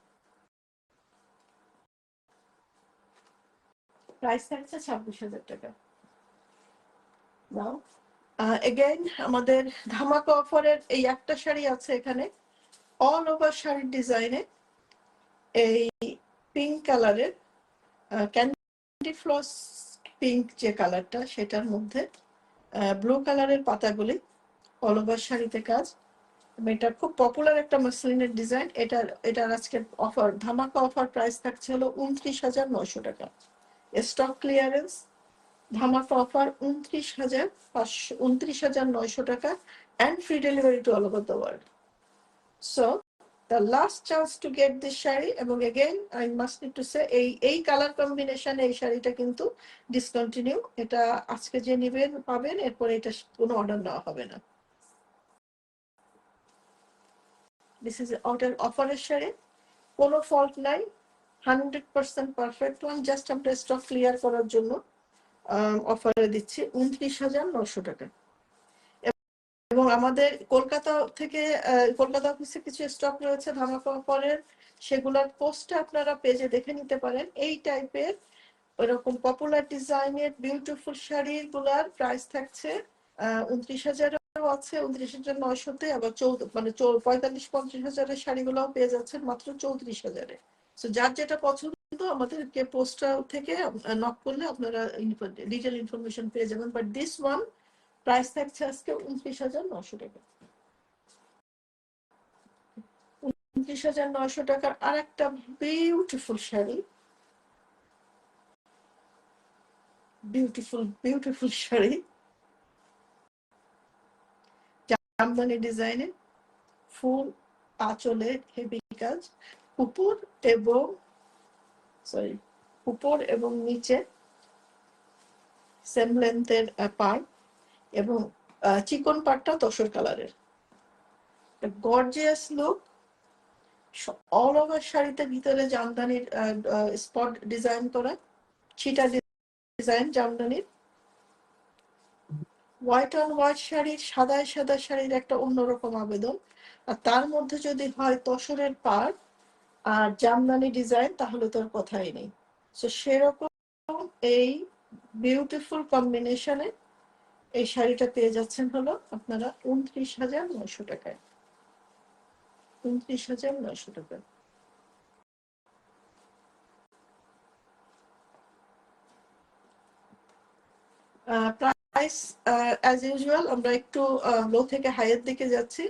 Price থাকছে 26,000 টাকা। নাও এগেইন আমাদের ধামাকা অফারের এই একটা শাড়ি আছে এখানে, অল ওভার শাড়ির ডিজাইনে এই পিঙ্ক কালারের, ক্যান্ডি ফ্লস পিঙ্ক যে কালারটা, সেটার মধ্যে ব্লু কালারের পাতাগুলি অল ওভার শাড়িতে কাজ। এটা খুব পপুলার একটা মাসলিনের ডিজাইন। এটার আজকে অফার, ধামাকা অফার প্রাইস থাকছে হলো 29,900 টাকা। স্টক ক্লিয়ারেন্স ধামাকা অফার 29,900 টাকা, and free delivery to all over the world. So the last chance to get this sari, এবং again I must need to say এই কালার কম্বিনেশন এই শাড়িটা কিন্তু ডিসকন্টিনিউ। এটা আজকে যে নেবেন পাবেন, এরপরে এটা কোনো অর্ডার নেওয়া হবে না। দিস ইজ আউটার অফারের শাড়ি, কোনো ফল্ট নাই, 100% পারফেক্ট ওয়ান। জাস্ট আমরা স্টক ক্লিয়ার করার জন্য অফারে দিচ্ছি 29,900 টাকা। এবং আমাদের কলকাতা থেকে, কলকাতা অফিসে কিছু স্টক রয়েছে ধামাকা অফারের, সেগুলোর পোস্টে আপনারা পেজে দেখে নিতে পারেন। এই টাইপের ওইরকম পপুলার ডিজাইনের বিউটিফুল শাড়ির গুলার প্রাইস থাকছে 29,000-এও আছে, 29,900-তে, আবার 45-50 হাজারের শাড়িগুলোও পেয়ে যাচ্ছেন মাত্র 34,000-এ। সো যার যেটা পছন্দ আমাদেরকে পোস্টাল থেকে নক করলে আপনারা ডিটেল ইনফরমেশন পেয়ে যাবেন। বাট দিস ওয়ান প্রাইস থাকছে আজকে 29,900 টাকা। 29,900 টাকার আর একটা বিউটিফুল শাড়ি, বিউটিফুল শাড়ি, জামদানি ডিজাইনে, ফুল আঁচলে হেভি কাজ, উপর এবং নিচে সেম লেন্থের পাড় এবং চিকন পাড়টা তসর কালারের, গর্জিয়াস লুক। অল ওভার শাড়িতে ভিতরে জামদানির স্পট ডিজাইন করা, ছিটা ডিজাইন জামদানির। হোয়াইট অন হোয়াইট শাড়ির, সাদা শাড়ির একটা অন্যরকম আবেদন, আর তার মধ্যে যদি হয় তসরের পাড় আর জামদানি ডিজাইন, তাহলে তোর কথাই নেই। তো সেরকম এই বিউটিফুল কম্বিনেশনে এই শাড়িটা পেয়ে যাচ্ছেন হলো আপনারা 29,900 টাকায়। 29,900 টাকায়। প্রাইস অ্যাজ ইউজুয়াল আমরা একটু লো থেকে হাইয়ের দিকে যাচ্ছি।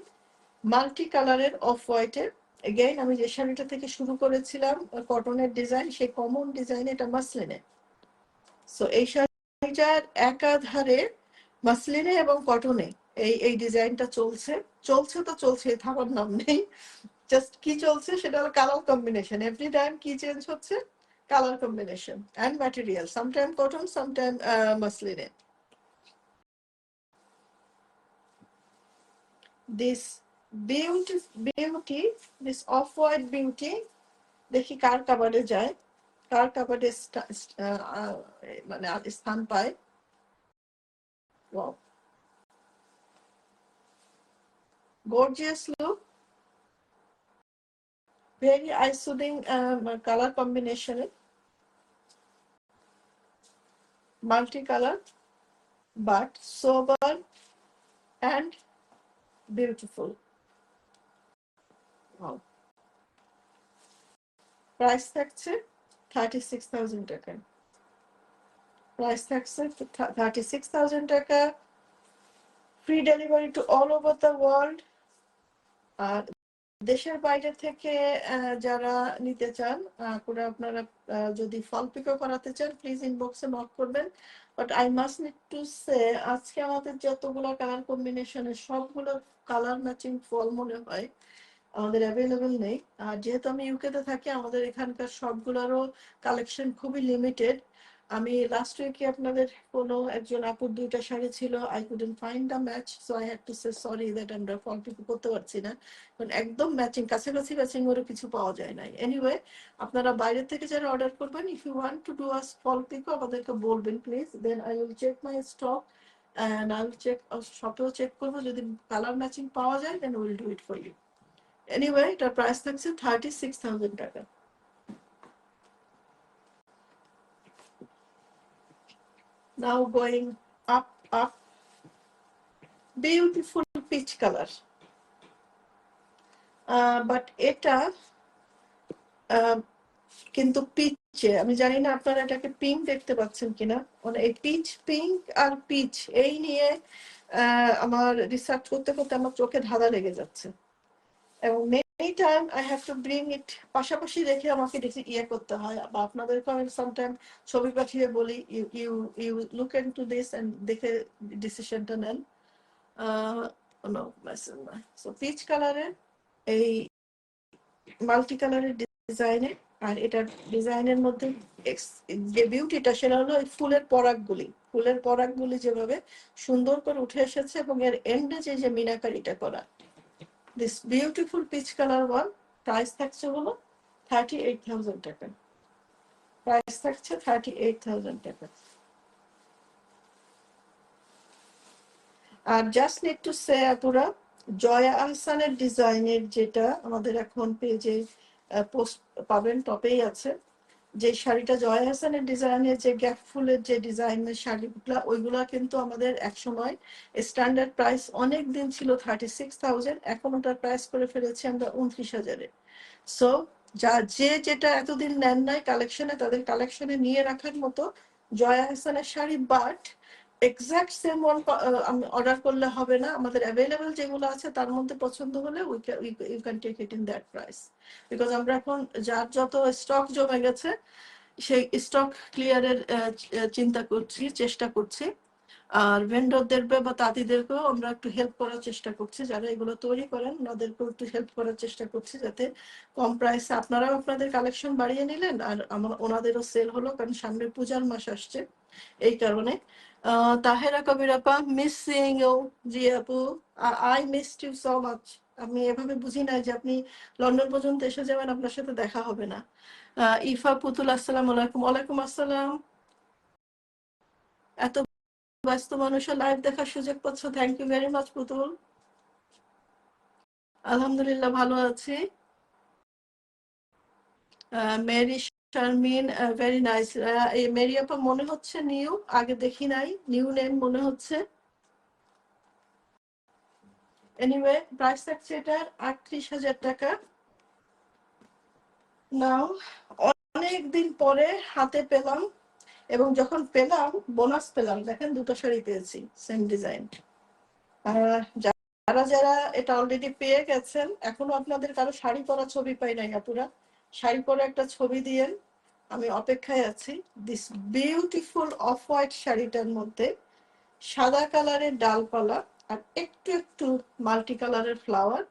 মাল্টি কালারের অফ হোয়াইটের, এগেইন আমি যে শাড়িটা থেকে শুরু করেছিলাম কটনের ডিজাইন, সেই কমন ডিজাইন, এটা মাসলিনে। সো এই শাড়িটার একাধারে মাসলিনে এবং কটনে এই ডিজাইনটা চলছে তো চলছে, থামার নাম নেই। জাস্ট কি চলছে সেটা হলো কালার কম্বিনেশন। এভরি টাইম কি চেঞ্জ হচ্ছে? Colour combination and material, sometime cotton, sometime মাসলিনে। This beauty, this off-white beauty, দেখি কার কাবাডে যায়, কার কাবাডে মানে স্থান পায়। Wow, gorgeous look, very eye-soothing color combination, multi-color but sober and beautiful. Wow. Price থাকছে 36,000 টাকা। প্রাইস থাকছে 36,000 টাকা। Free delivery to all over the world. আর দেশের বাইরে থেকে যারা নিতে চান, করে আপনারা যদি ফল পিকও করাতে চান, প্লিজ ইনবক্সে নক করবেন। But I must need to সে, আজকে আমাদের যতগুলো কালার কম্বিনেশনে সবগুলো কালার ম্যাচিং ফল মনে হয় আমাদের অ্যাভেলেবেল নেই। আর যেহেতু আমি ইউকেতে থাকি, আমাদের এখানকার সবগুলোরও কালেকশন খুবই লিমিটেড। আমি লাস্ট উইকে আপনাদের কোনো একজন আপুর 2টা শাড়ি ছিল, I couldn't find the match, so I had to say sorry that আমরা ফল পিকো করতে পারছি না, কারণ একদম ম্যাচিং, কাছাকাছি ম্যাচিং ওরও কিছু পাওয়া যায় নাই। এনিওয়ে, আপনারা বাইরে থেকে যারা অর্ডার করবেন, if you want to do us fall pico, আমাদেরকে বলবেন please, then I will check my stock and I will check, শপেও চেক করবো, যদি কালার ম্যাচিং পাওয়া যায় then will do it for you. Anyway, এটার প্রাইস থাকছে 36,000 টাকা। Now going up, beautiful peach color, but এটা কিন্তু পিচে, আমি জানি না আপনারা এটাকে পিঙ্ক দেখতে পাচ্ছেন কিনা, মানে এই পিঙ্ক আর পিচ এই নিয়ে আমার রিসার্চ করতে করতে আমার চোখে ধাঁধা লেগে যাচ্ছে, এবং many time I have to bring it, পাশাপাশি রেখে আমাকে ইয়ে করতে হয়, বা আপনাদেরকে আমি সামটাইম ছবি পাঠিয়ে বলি you look into this and দেখে ডিসিশনটা নেন। সো পিচ কালারের এই মাল্টি কালারের ডিজাইনে, আর এটার ডিজাইনের মধ্যে যে বিউটিটা সেটা হলো ফুলের পরাগগুলি যেভাবে সুন্দর করে উঠে এসেছে, এবং এর এন্ডে যে মিনাকারিটা করা, this beautiful peach colour one. Price থাকছে হলো 38,000 টাকা। প্রাইস থাকছে 38,000 টাকা। আর জাস্ট নিড টু সে আপুরা, জয়া আহসানের ডিজাইনের যেটা আমাদের এখন পেজে পোস্ট পাবেন, টপেই আছে, যে শাড়িটা জয়া হাসানের ডিজাইনের, যে গ্যাপ ফুলের যে ডিজাইনের শাড়িগুলা, ওইগুলা কিন্তু আমাদের একসময় স্ট্যান্ডার্ড প্রাইস অনেক দিন ছিল 36,000, এখন ওটার প্রাইস করে ফেলেছি আমরা 29,000-এ। সো যে যেটা এতদিন নেন নাই কালেকশনে, তাদের কালেকশনে নিয়ে রাখার মতো জয়া হাসানের sari, but exact same one order করলে হবে না। আমাদের অ্যাভেলেবল যেগুলো আছে তার মধ্যে পছন্দ হলে you can take it in that price, because আমরা এখন যার যত স্টক জমে গেছে সেই স্টক ক্লিয়ারের চিন্তা করছি, চেষ্টা করছি। আর ভেন্ডরদের বা তাঁতিদেরকেও আমরা একটু হেল্প করার চেষ্টা করছি, যারা এগুলো তৈরি করেন ওনাদেরকেও একটু হেল্প করার চেষ্টা করছি, যাতে কম প্রাইসে আপনারাও আপনাদের কালেকশন বাড়িয়ে নিলেন আর ওনাদেরও সেল হলো, কারণ সামনে পূজার মাস আসছে এই কারণে। তাহেরা কবির আপা, মিস সিইং ইউ। জি আপু, I missed you so much. আমি এভাবে বুঝি নাই যে আপনি লন্ডন পর্যন্ত এসে যাবেন, আপনার সাথে দেখা হবে না। ইফা পুতুল, আসসালামু আলাইকুম। ওয়ালাইকুম আসসালাম। এত ব্যস্ত মানুষের লাইভ দেখার সুযোগ পাচ্ছ, থ্যাংক ইউ ভেরি মাচ পুতুল। আলহামদুলিল্লাহ ভালো আছি। Mary Sharmin, very nice. এই মেরি আপা মনে হচ্ছে নিউ, আগে দেখি নাই, নিউ নেম মনে হচ্ছে। এনিওয়ে, প্রাইস থাকছে এটার ৩৮,০০০ টাকা। নাও, অনেকদিন পরে হাতে পেলাম, এবং যখন পেলাম বোনাস পেলাম। দেখেন দুটো শাড়ি পেয়েছি সেম ডিজাইন। যারা যারা এটা অলরেডি পেয়ে গেছেন, এখনো আপনাদের কারো শাড়ি পরা ছবি পাই নাই আপুরা, শাড়ি পরা একটা ছবি দিয়েন, আমি অপেক্ষায় আছি। দিস বিউটিফুল অফ হোয়াইট শাড়িটার মধ্যে সাদা কালারের ডালপালা আর একটু একটু মাল্টি কালারের ফ্লাওয়ার।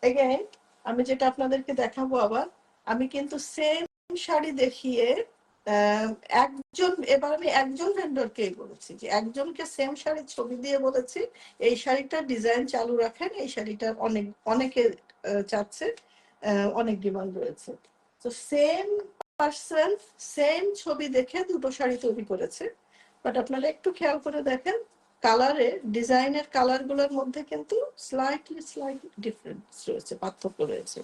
এগেইন আমি যেটা আপনাদেরকে দেখাবো আবার, আমি কিন্তু সেম শাড়ি দেখিয়ে এবার আমি একজন ভেন্ডরকে বলেছি, যে একজনকে সেম শাড়ির ছবি দিয়ে বলেছি এই শাড়িটার ডিজাইন চালু রাখেন, এই শাড়িটার অনেকে চাচ্ছে, অনেক ডিমান্ড রয়েছে। তো সেম পার্সন সেম ছবি দেখে দুটো শাড়ি তৈরি করেছে, বাট আপনারা একটু খেয়াল করে দেখেন কালারে, ডিজাইনের কালার গুলোর মধ্যে কিন্তু স্লাইটলি ডিফারেন্স রয়েছে, পার্থক্য রয়েছে।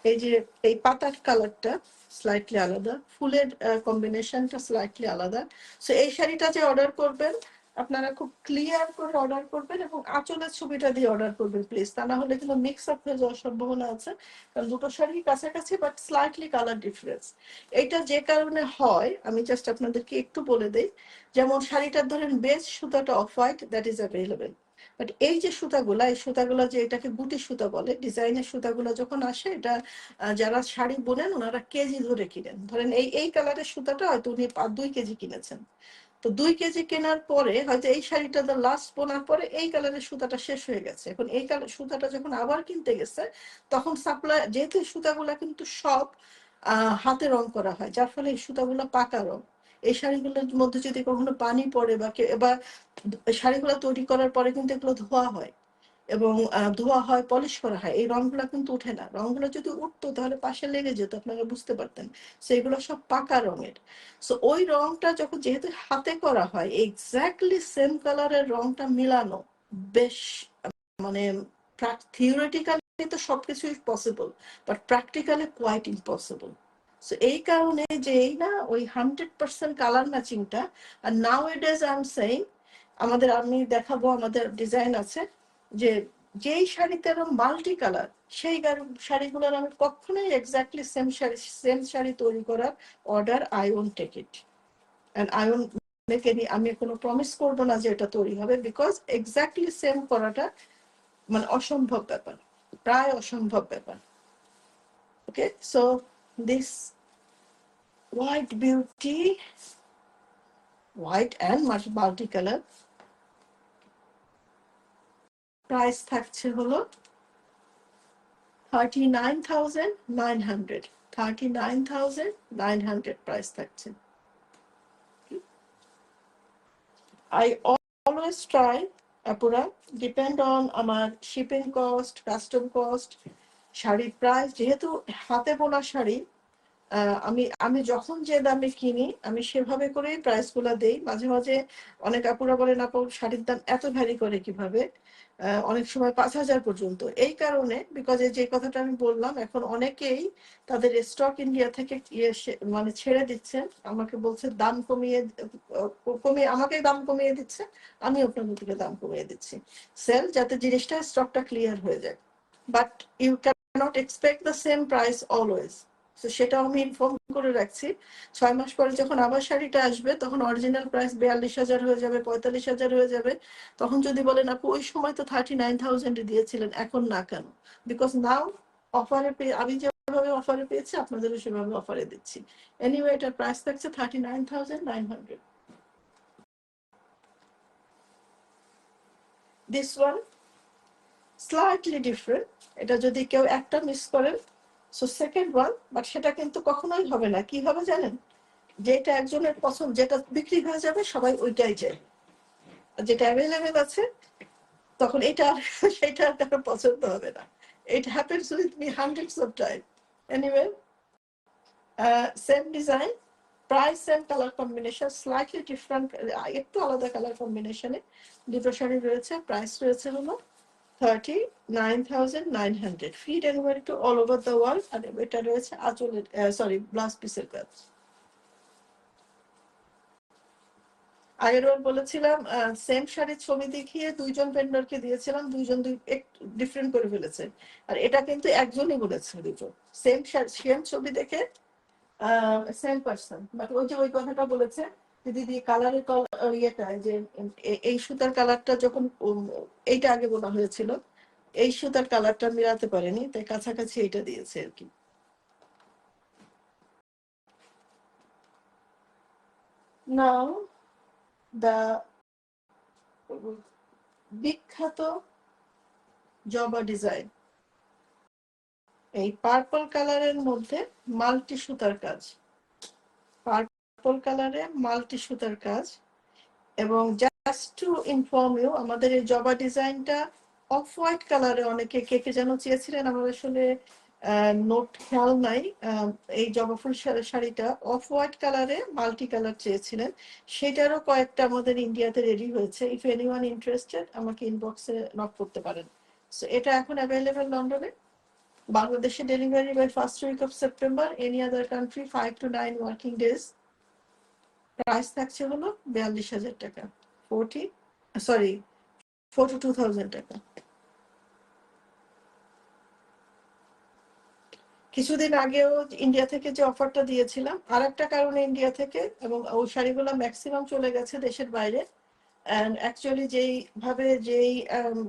এই যে এই পাতার কালারটা স্লাইটলি আলাদা, ফুলের কম্বিনেশনটা স্লাইটলি আলাদা। সো এই শাড়িটা যে অর্ডার করবেন আপনারা খুব ক্লিয়ার করে অর্ডার করবেন, এবং আঁচলের ছবিটা দিয়ে অর্ডার করবেন প্লিজ, তা না হলে কিন্তু মিক্স আপ হয়ে যাওয়ার সম্ভাবনা আছে, কারণ দুটো শাড়ি কাছাকাছি বাট স্লাইটলি কালার ডিফারেন্স। এইটা যে কারণে হয় আমি জাস্ট আপনাদেরকে একটু বলে দিই। যেমন শাড়িটার ধরেন বেস সুতাটা off white, that is available, but এই যে সুতাগুলা, এই সুতাগুলা যে এটাকে গুটি সুতা বলে, ডিজাইনের সুতাগুলা যখন আসে, এটা যারা শাড়ি বোনেন ওনারা কেজি ধরে কিনেন। ধরেন এই কালারের সুতাটা হয়তো উনি 2 কেজি কিনেছেন, তো 2 কেজি কেনার পরে হয়তো এই শাড়িটা লাস্ট বোনার পরে এই কালারের সুতাটা শেষ হয়ে গেছে। এখন এই কালার সুতাটা যখন আবার কিনতে গেছে, তখন সাপ্লাই, যেহেতু সুতাগুলা কিন্তু সব হাতে রং করা হয়, যার ফলে এই সুতাগুলো পাকা রং। এই শাড়িগুলোর মধ্যে যদি কখনো পানি পড়ে বা শাড়িগুলো তৈরি করার পরে কিন্তু এগুলো ধোয়া হয়, এবং ধোয়া হয়, পলিশ করা হয়, এই রংগুলো কিন্তু উঠে না। রংগুলো যদি উঠতো তাহলে পাশে লেগে যেত, আপনারা বুঝতে পারতেন। সেগুলো সব পাকা রঙের। সো ওই রংটা যখন যেহেতু হাতে করা হয়, এক্স্যাক্টলি সেম কালারের রংটা মিলানো বেশ, মানে থিওরিটিক্যালি তো সবকিছুই possible, but practically quite impossible. So এই কারণে যে এই না ওই 100% কালার ম্যাচিংটা। আর now it is I am saying, আমি দেখাবো, আমাদের ডিজাইন আছে যে যেই শাড়িতে মাল্টি কালার, সেই শাড়িগুলোর আমি কখনোই এক্স্যাক্টলি সেম শাড়ি তৈরি করার order I won't take it, and I won't make any, আমি কোনো প্রমিস করবো না যে এটা তৈরি হবে, বিকজ এক্স্যাক্টলি সেম করাটা মানে অসম্ভব ব্যাপার, প্রায় অসম্ভব ব্যাপার। Okay, so this white beauty, white and multi colour, price থাকছে হলো 39,900, 39,900 প্রাইস থাকছে। I always try, আপুরা, ডিপেন্ড অন আমার শিপিং কস্ট, কাস্টম কস্ট, শাড়ির প্রাইস, যেহেতু হাতে বোনা শাড়ি, আমি আমি যখন যে দামে কিনি আমি সেভাবে করেই প্রাইস গুলা দেই। মাঝে মাঝে অনেক আপুরা বলেন, আপু শাড়ির দাম এত ভ্যারি করে কিভাবে, অনেক সময় 5,000 পর্যন্ত। এই কারণে, বিকজ যে কথাটা আমি বললাম, এখন অনেকেই তাদের স্টক ইন্ডিয়া থেকে মানে ছেড়ে দিচ্ছেন, আমাকে বলছে দাম কমিয়ে আমাকে দাম কমিয়ে দিচ্ছে, আমি আপনাদের থেকে দাম কমিয়ে দিচ্ছি, সেল, যাতে জিনিসটা স্টকটা ক্লিয়ার হয়ে যায়। But you can't expect the same price always. তো সেটাও আমি ইনফর্ম করে রাখছি। 6 মাস পরে যখন আবার শাড়িটা আসবে তখন অরিজিনাল প্রাইস 42,000 হয়ে যাবে, 45,000 হয়ে যাবে। তখন যদি বলেন আপু ওই সময় তো 39,000 দিয়েছিলেন, এখন না কেন? বিকজ নাও অফারে পেয়ে, আমি যেভাবে অফারে পেয়েছি আপনাদেরও সেভাবে অফারে দিচ্ছি। এনিওয়ে এটার প্রাইস থাকছে 39,900। This one slightly different. এটা যদি কেউ একটা মিস করেন, সো সেকেন্ড ওয়ান, বাট সেটা কিন্তু কখনোই হবে না। কি হবে জানেন? যেটা একজনের পছন্দ, যেটা বিক্রি হয়ে যাবে সবাই ওইটাই চায়, যেটা অ্যাভেলেবেল আছে তখন এটা সেটা কারো পছন্দ হবে না। It happens with me hundreds of time. Anyway, same design, price same, colour combination slightly different, একটু আলাদা কালার কম্বিনেশনে দুটো শাড়ি রয়েছে। প্রাইস রয়েছে হলো 39,900, free delivery to all over the world. আর এটা রয়েছে আঁচলের, সরি, ব্লাউজ পিসের কাজ। আগের বার বলেছিলাম সেম শাড়ির ছবি দেখিয়ে দুইজন ভেন্ডরকে দিয়েছিলাম, দুইজন ডিফারেন্ট করে ফেলেছে। আর এটা কিন্তু একজনই বলেছে, দুজন সেম সেম ছবি দেখে সেম পার্সন, বাট ওই যে ওই কথাটা বলেছে যে দিদি কালারের ইয়েটা, যে এই সুতার কালারটা যখন এইটা আগে বলা হয়েছিল, এই সুতার কালারটা মিলাতে পারেনি, তাই কাছাকাছি এটা দিয়েছে আর কি। নাও দা বিখ্যাত জবা ডিজাইন, এই পার্পল কালারের মধ্যে মাল্টি সুতার কাজ, পার্পল কালারে মাল্টি সুতার কাজ। এবং জাস্ট টু ইনফর্ম ইউ, আমাদের এই জবা ডিজাইনটা অফ হোয়াইট কালারে অনেকে কে কে যেন চেয়েছিলেন, আমার আসলে নোট খেয়াল নাই। এই জবা ফুল শাড়িটা অফ হোয়াইট কালারে মাল্টি কালার চেয়েছিলেন, সেটারও কয়েকটা আমাদের ইন্ডিয়াতে রেডি হয়েছে। ইফ এনিওয়ান ইন্টারেস্টেড আমাকে ইনবক্সে নক করতে পারেন। সো এটা এখন অ্যাভেলেবেল লন্ডনে। বাংলাদেশে delivery by first week of September, any other country 5 to 9 working days. Price থাকছে হলো 42,000 টাকা, 42,000 টাকা। কিছুদিন আগেও ইন্ডিয়া থেকে যে অফারটা দিয়েছিলাম, আর একটা কারণে ইন্ডিয়া থেকে, এবং ওই শাড়িগুলো ম্যাক্সিমাম চলে গেছে দেশের বাইরে। অ্যান্ড অ্যাকচুয়ালি যেই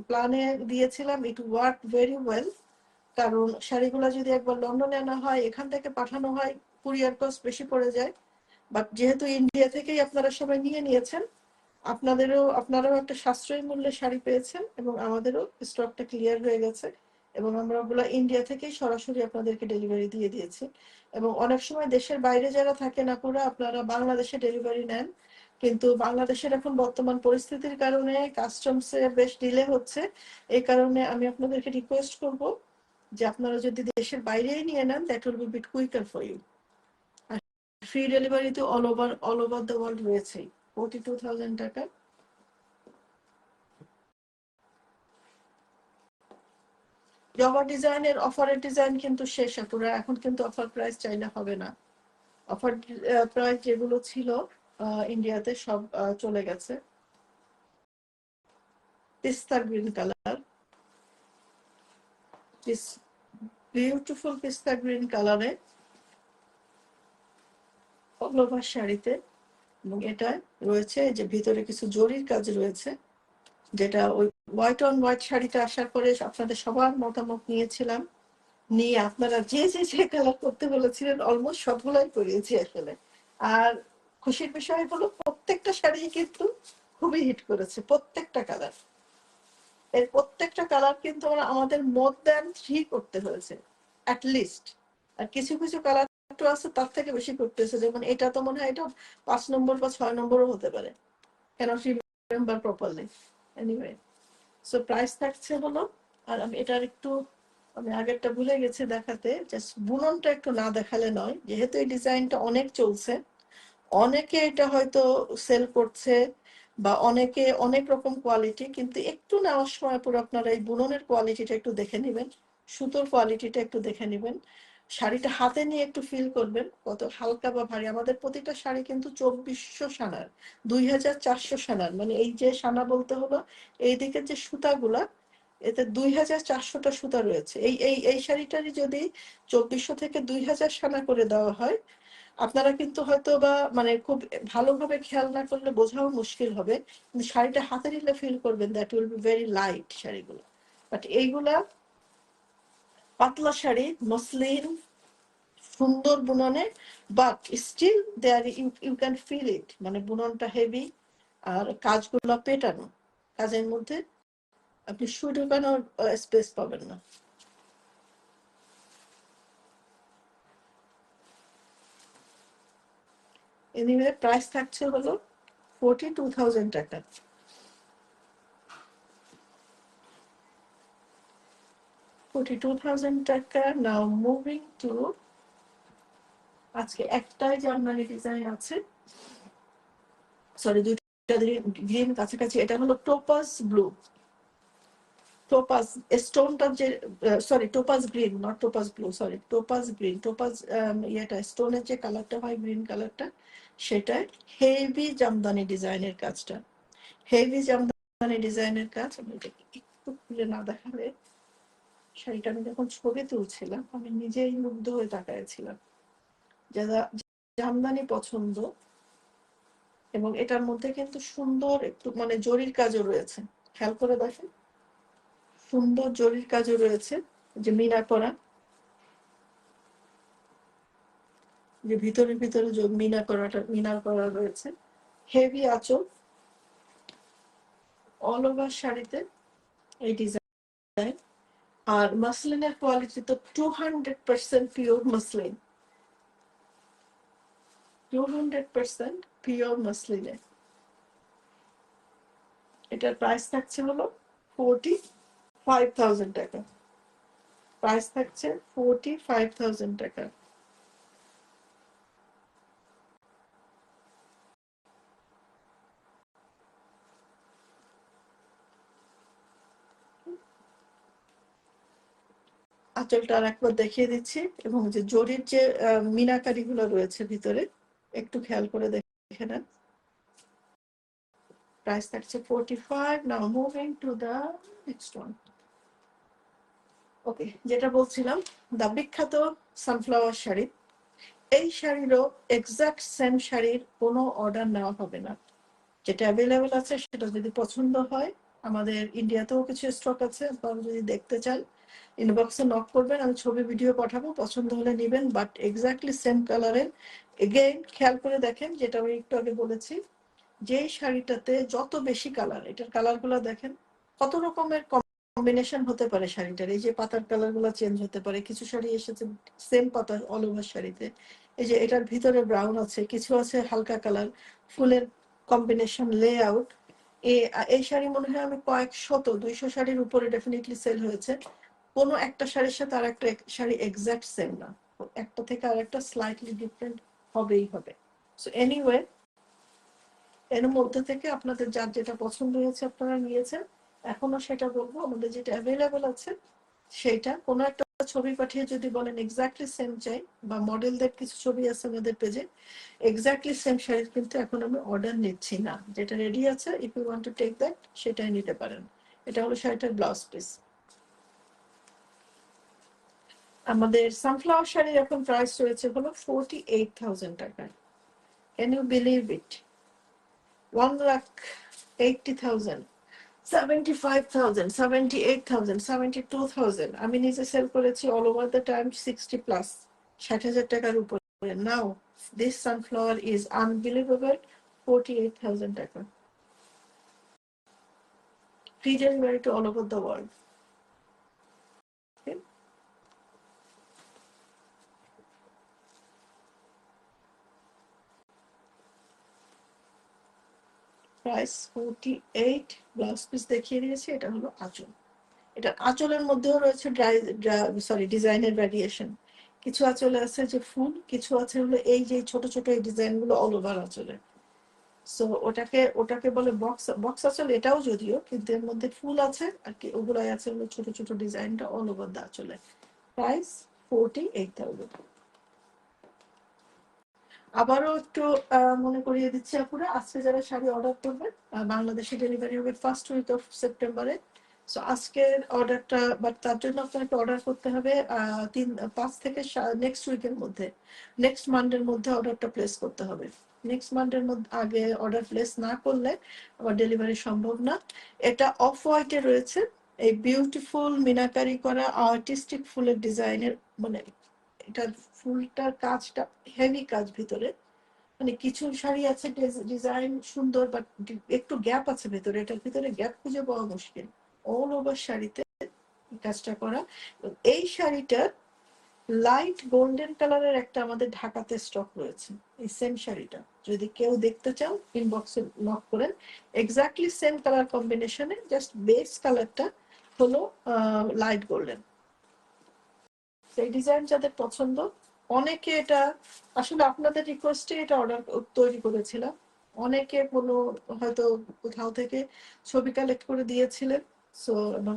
প্ল্যানে দিয়েছিলাম, ইট ওয়ার্ক ভেরি ওয়েল। কারণ শাড়িগুলো যদি একবার লন্ডনে আনা হয়, এখান থেকে পাঠানো হয়, কুরিয়ার কস্ট বেশি পড়ে যায়। বাট যেহেতু ইন্ডিয়া থেকেই আপনারা সবাই নিয়ে নিয়েছেন, আপনারাও একটা সাশ্রয়ী মূল্যে শাড়ি পেয়েছেন, এবং আমাদেরও স্টকটা ক্লিয়ার হয়ে গেছে, এবং আমরা ওগুলো ইন্ডিয়া থেকেই সরাসরি আপনাদেরকে ডেলিভারি দিয়ে দিয়েছি। এবং অনেক সময় দেশের বাইরে যারা থাকেন আপুরা, আপনারা বাংলাদেশে ডেলিভারি নেন, কিন্তু বাংলাদেশের এখন বর্তমান পরিস্থিতির কারণে কাস্টমসে বেশ ডিলে হচ্ছে। এই কারণে আমি আপনাদেরকে রিকোয়েস্ট করব যে আপনারা যদি দেশের বাইরেই নিয়ে নেন, that will be bit quicker for you. Free delivery তো অল ওভার দ্য ওয়ার্ল্ড রয়েছেই। 42,000 টাকা। জবা ডিজাইনের অফারের ডিজাইন কিন্তু শেষ আপুরা, এখন কিন্তু অফার প্রাইস চাইলে হবে না। অফার প্রাইস যেগুলো ছিল ইন্ডিয়াতে সব চলে গেছে। পিস্তা গ্রিন কালার, বিউটিফুল পিস্তা গ্রিন কালারে অল ওভার শাড়িতে, এবং এটা রয়েছে যে ভিতরে কিছু জরির কাজ রয়েছে, যেটা ওই হোয়াইট অন হোয়াইট শাড়িটা আসার পরে আপনাদের সবার মতামত নিয়েছিলাম, নিয়ে আপনারা যে যে যে কালার করতে বলেছিলেন অলমোস্ট সবগুলাই করিয়েছি আসলে। আর খুশির বিষয় হলো প্রত্যেকটা শাড়ি কিন্তু খুবই হিট করেছে, প্রত্যেকটা কালার। এর প্রত্যেকটা কালার কিন্তু আমাদের মোর দ্যান 3 করতে হয়েছে অ্যাটলিস্ট। আর কিছু কিছু কালার একটু আছে তার থেকে বেশি করতেছে, যেমন এটা তো মনে হয় এটা 5 নম্বর বা 6 নম্বরও হতে পারে, কেন remember properly. Anyway, so price থাকছে হলো, আর আমি এটার একটু, আমি আগেরটা ভুলে গেছি দেখাতে, জাস্ট বুননটা একটু না দেখালে নয়, যেহেতু এই ডিজাইনটা অনেক চলছে, অনেকে এটা হয়তো সেল করছে, বা অনেকে অনেক রকম কোয়ালিটি, কিন্তু একটু নেওয়ার সময় পুরো আপনারা এই বুননের কোয়ালিটিটা একটু দেখে নেবেন, সুতোর কোয়ালিটিটা একটু দেখে নেবেন, শাড়িটা হাতে নিয়ে একটু ফিল করবেন কত হালকা বা ভারী। আমাদের প্রতিটা শাড়ি কিন্তু 2400 সানার, 2400 সানার, মানে এই যে সানা বলতে হলো এই দিকের যে সুতাগুলা, এতে 2400টা সুতা রয়েছে। এই শাড়িটারই যদি 2400 থেকে 2000 সানা করে দেওয়া হয়, আপনারা কিন্তু হয়তো বা মানে খুব ভালোভাবে খেয়াল না করলে বোঝাও মুশকিল হবে, কিন্তু শাড়িটা হাতে নিলে ফিল করবেন that will be very light শাড়িগুলো। বাট এইগুলা পাতলা শাড়ি, মসলিন, সুন্দর বুননে, but still there you can feel it, মানে বুননটা হেভি আর কাজগুলো পেটানো, কাজের মধ্যে আপনি সুই ঢোকানোর স্পেস পাবেন না। এনিওয়ে প্রাইস থাকছে হলো 42,000 টাকা। 42,000 টাকা। নাও মুভিং টু, আজকে একটাই জার্মানি ডিজাইন আছে, সরি দুইটা গ্রিন কাছাকাছি। এটা হলো টোপাস ব্লু, টোপাস স্টোনটা যে, sorry topaz green, not topaz blue, sorry topaz green. Topaz ইয়েটা স্টোনের যে কালারটা হয় গ্রিন কালারটা, সেটাই হেভি জামদানি ডিজাইনের কাজটা, হেভি জামদানি ডিজাইনের কাজ। আমি এটাকে একটু খুলে না দেখালে, শাড়িটা আমি যখন ছবি তুলছিলাম আমি নিজেই মুগ্ধ হয়ে তাকাইছিলাম। যারা জামদানি পছন্দ, এবং এটার মধ্যে কিন্তু সুন্দর একটু মানে জরির কাজও রয়েছে, খেয়াল করে দেখেন, সুন্দর জরির কাজও রয়েছে, যে মিনা করা, যে ভিতরে ভিতরে মিনা করাটা, মিনার করা রয়েছে, হেভি আঁচল অল ওভার শাড়িতে এই ডিজাইন। আর মাসলিনের কোয়ালিটি তো 200% পিওর মাসলিন, 200% পিওর মাসলিনে। এটার প্রাইস থাকছে হলো 45,000 টাকা, প্রাইস থাকছে 45,000 টাকা। আঁচলটা আর একবার দেখিয়ে দিচ্ছি, এবং যে জরির যে মিনাকারি গুলো রয়েছে ভিতরে, একটু খেয়াল করে দেখে নেন। প্রাইস থাকছে 45। Now moving to the next one. Okay, যেটা বলছিলাম, দা বিখ্যাত সানফ্লাওয়ার শাড়ি। এই শাড়িরও এক্সাক্ট সেম শাড়ির কোনো অর্ডার নেওয়া হবে না, যেটা অ্যাভেলেবেল আছে সেটা যদি পছন্দ হয়, আমাদের ইন্ডিয়াতেও কিছু স্টক আছে, আপনারা যদি দেখতে চান ইনবক্সে নক করবেন, আমি ছবি ভিডিও পাঠাবো, পছন্দ হলে নেবেন। বাট এক্স্যাক্টলি সেম কালারের, এগেইন খেয়াল করে দেখেন, যেটা আমি একটু আগে বলেছি, যেই শাড়িটাতে যত বেশি কালার, এটার কালারগুলো দেখেন কত রকমের কম্বিনেশন হতে পারে শাড়িটার। এই যে পাতার কালারগুলো চেঞ্জ হতে পারে, কিছু শাড়ি এসেছে সেম পাতা অল ওভার শাড়িতে, এই যে এটার ভিতরে ব্রাউন আছে, কিছু আছে হালকা কালার, ফুলের কম্বিনেশন, লেআউট। এই শাড়ি মনে হয় আমি কয়েক শত, 200 শাড়ির উপরে ডেফিনেটলি সেল হয়েছে। কোনো একটা শাড়ির সাথে আর একটা শাড়ি এক্সাক্ট সেম না, একটা থেকে আর একটা স্লাইটলি ডিফারেন্ট হবেই হবে। সো এনিওয়ে, এর মধ্যে থেকে আপনাদের যার যেটা পছন্দ হয়েছে আপনারা নিয়েছেন। এখনো সেটা বলবো, আমাদের যেটা অ্যাভেলেবেল আছে সেটা, কোনো একটা ছবি পাঠিয়ে যদি বলেন এক্স্যাক্টলি সেম চাই, বা মডেলদের কিছু ছবি আছে আমাদের পেজে, এক্স্যাক্টলি সেম শাড়ি কিন্তু এখন আমি অর্ডার নিচ্ছি না, যেটা রেডি আছে if you want to take that সেটাই নিতে পারেন। এটা হলো শাড়িটার ব্লাউজ পিস। আমাদের সানফ্লাওয়ার শাড়ির এখন প্রাইস রয়েছে হলো 48,000 টাকা। Can you believe it? 1,80,000, 75,000, 78,000, 72,000, আমি নিজে সেল করেছি অল ওভার দ্য টাইম 60+, 60,000 টাকার উপরে। নাও দিস সানফ্লাওয়ার ইজ আনবিলিভেবল, 48,000 টাকা, free delivery to all over the world. Price 48। Blouse piece দেখিয়ে দিয়েছি, এটা হলো আঁচল। এটা আঁচলের মধ্যেও রয়েছে ডিজাইনের ভ্যারিয়েশন। কিছু আঁচলে আছে যে ফুল, কিছু আছে হলো এই যে ছোট ছোট এই ডিজাইন গুলো অল ওভার আঁচলে। সো ওটাকে বলে বক্স বক্স আঁচল, এটাও যদিও, কিন্তু এর মধ্যে ফুল আছে আর কি, ওগুলাই আছে হলো ছোট ছোট ডিজাইনটা অল ওভার দা আঁচলে। প্রাইস 48,000। আবারও একটু মনে করিয়ে দিচ্ছি আপুরা, আজকে যারা শাড়ি অর্ডার করবেন, বাংলাদেশে ডেলিভারি হবে ফার্স্ট উইক অফ সেপ্টেম্বরে। সো আজকের অর্ডারটা, বাট তার জন্য আপনাকে অর্ডার করতে হবে 5 থেকে নেক্সট উইকের মধ্যে, নেক্সট মানডের মধ্যে অর্ডারটা প্লেস করতে হবে। নেক্সট মানডের মধ্যে আগে অর্ডার প্লেস না করলে আবার ডেলিভারি সম্ভব না। এটা অফ হোয়াইটে রয়েছে, এই বিউটিফুল মিনাকারি করা আর্টিস্টিক ফুলের ডিজাইনের, মানে এটার ফুলটার কাজটা হেভি কাজ ভিতরে। মানে কিছু শাড়ি আছে ডিজাইন সুন্দর, বাট একটু গ্যাপ আছে ভেতরে, এটার ভিতরে গ্যাপ খুঁজে পাওয়া মুশকিল। অল ওভার শাড়িতে কাজটা করা। এই শাড়িটার লাইট গোল্ডেন কালারের একটা আমাদের ঢাকাতে স্টক রয়েছে। এই সেম শাড়িটা যদি কেউ দেখতে চান ইনবক্সে নক করেন। এক্স্যাক্টলি সেম কালার কম্বিনেশনে, জাস্ট বেস কালারটা হলো লাইট গোল্ডেন। সেই ডিজাইন যাদের পছন্দ, অনেকে এটা আসলে আপনাদের রিকোয়েস্টে এটা অর্ডার তৈরি করেছিলাম। অনেকে কোনো হয়তো কোথাও থেকে ছবি কালেক্ট করে দিয়েছিলেন। সো এবং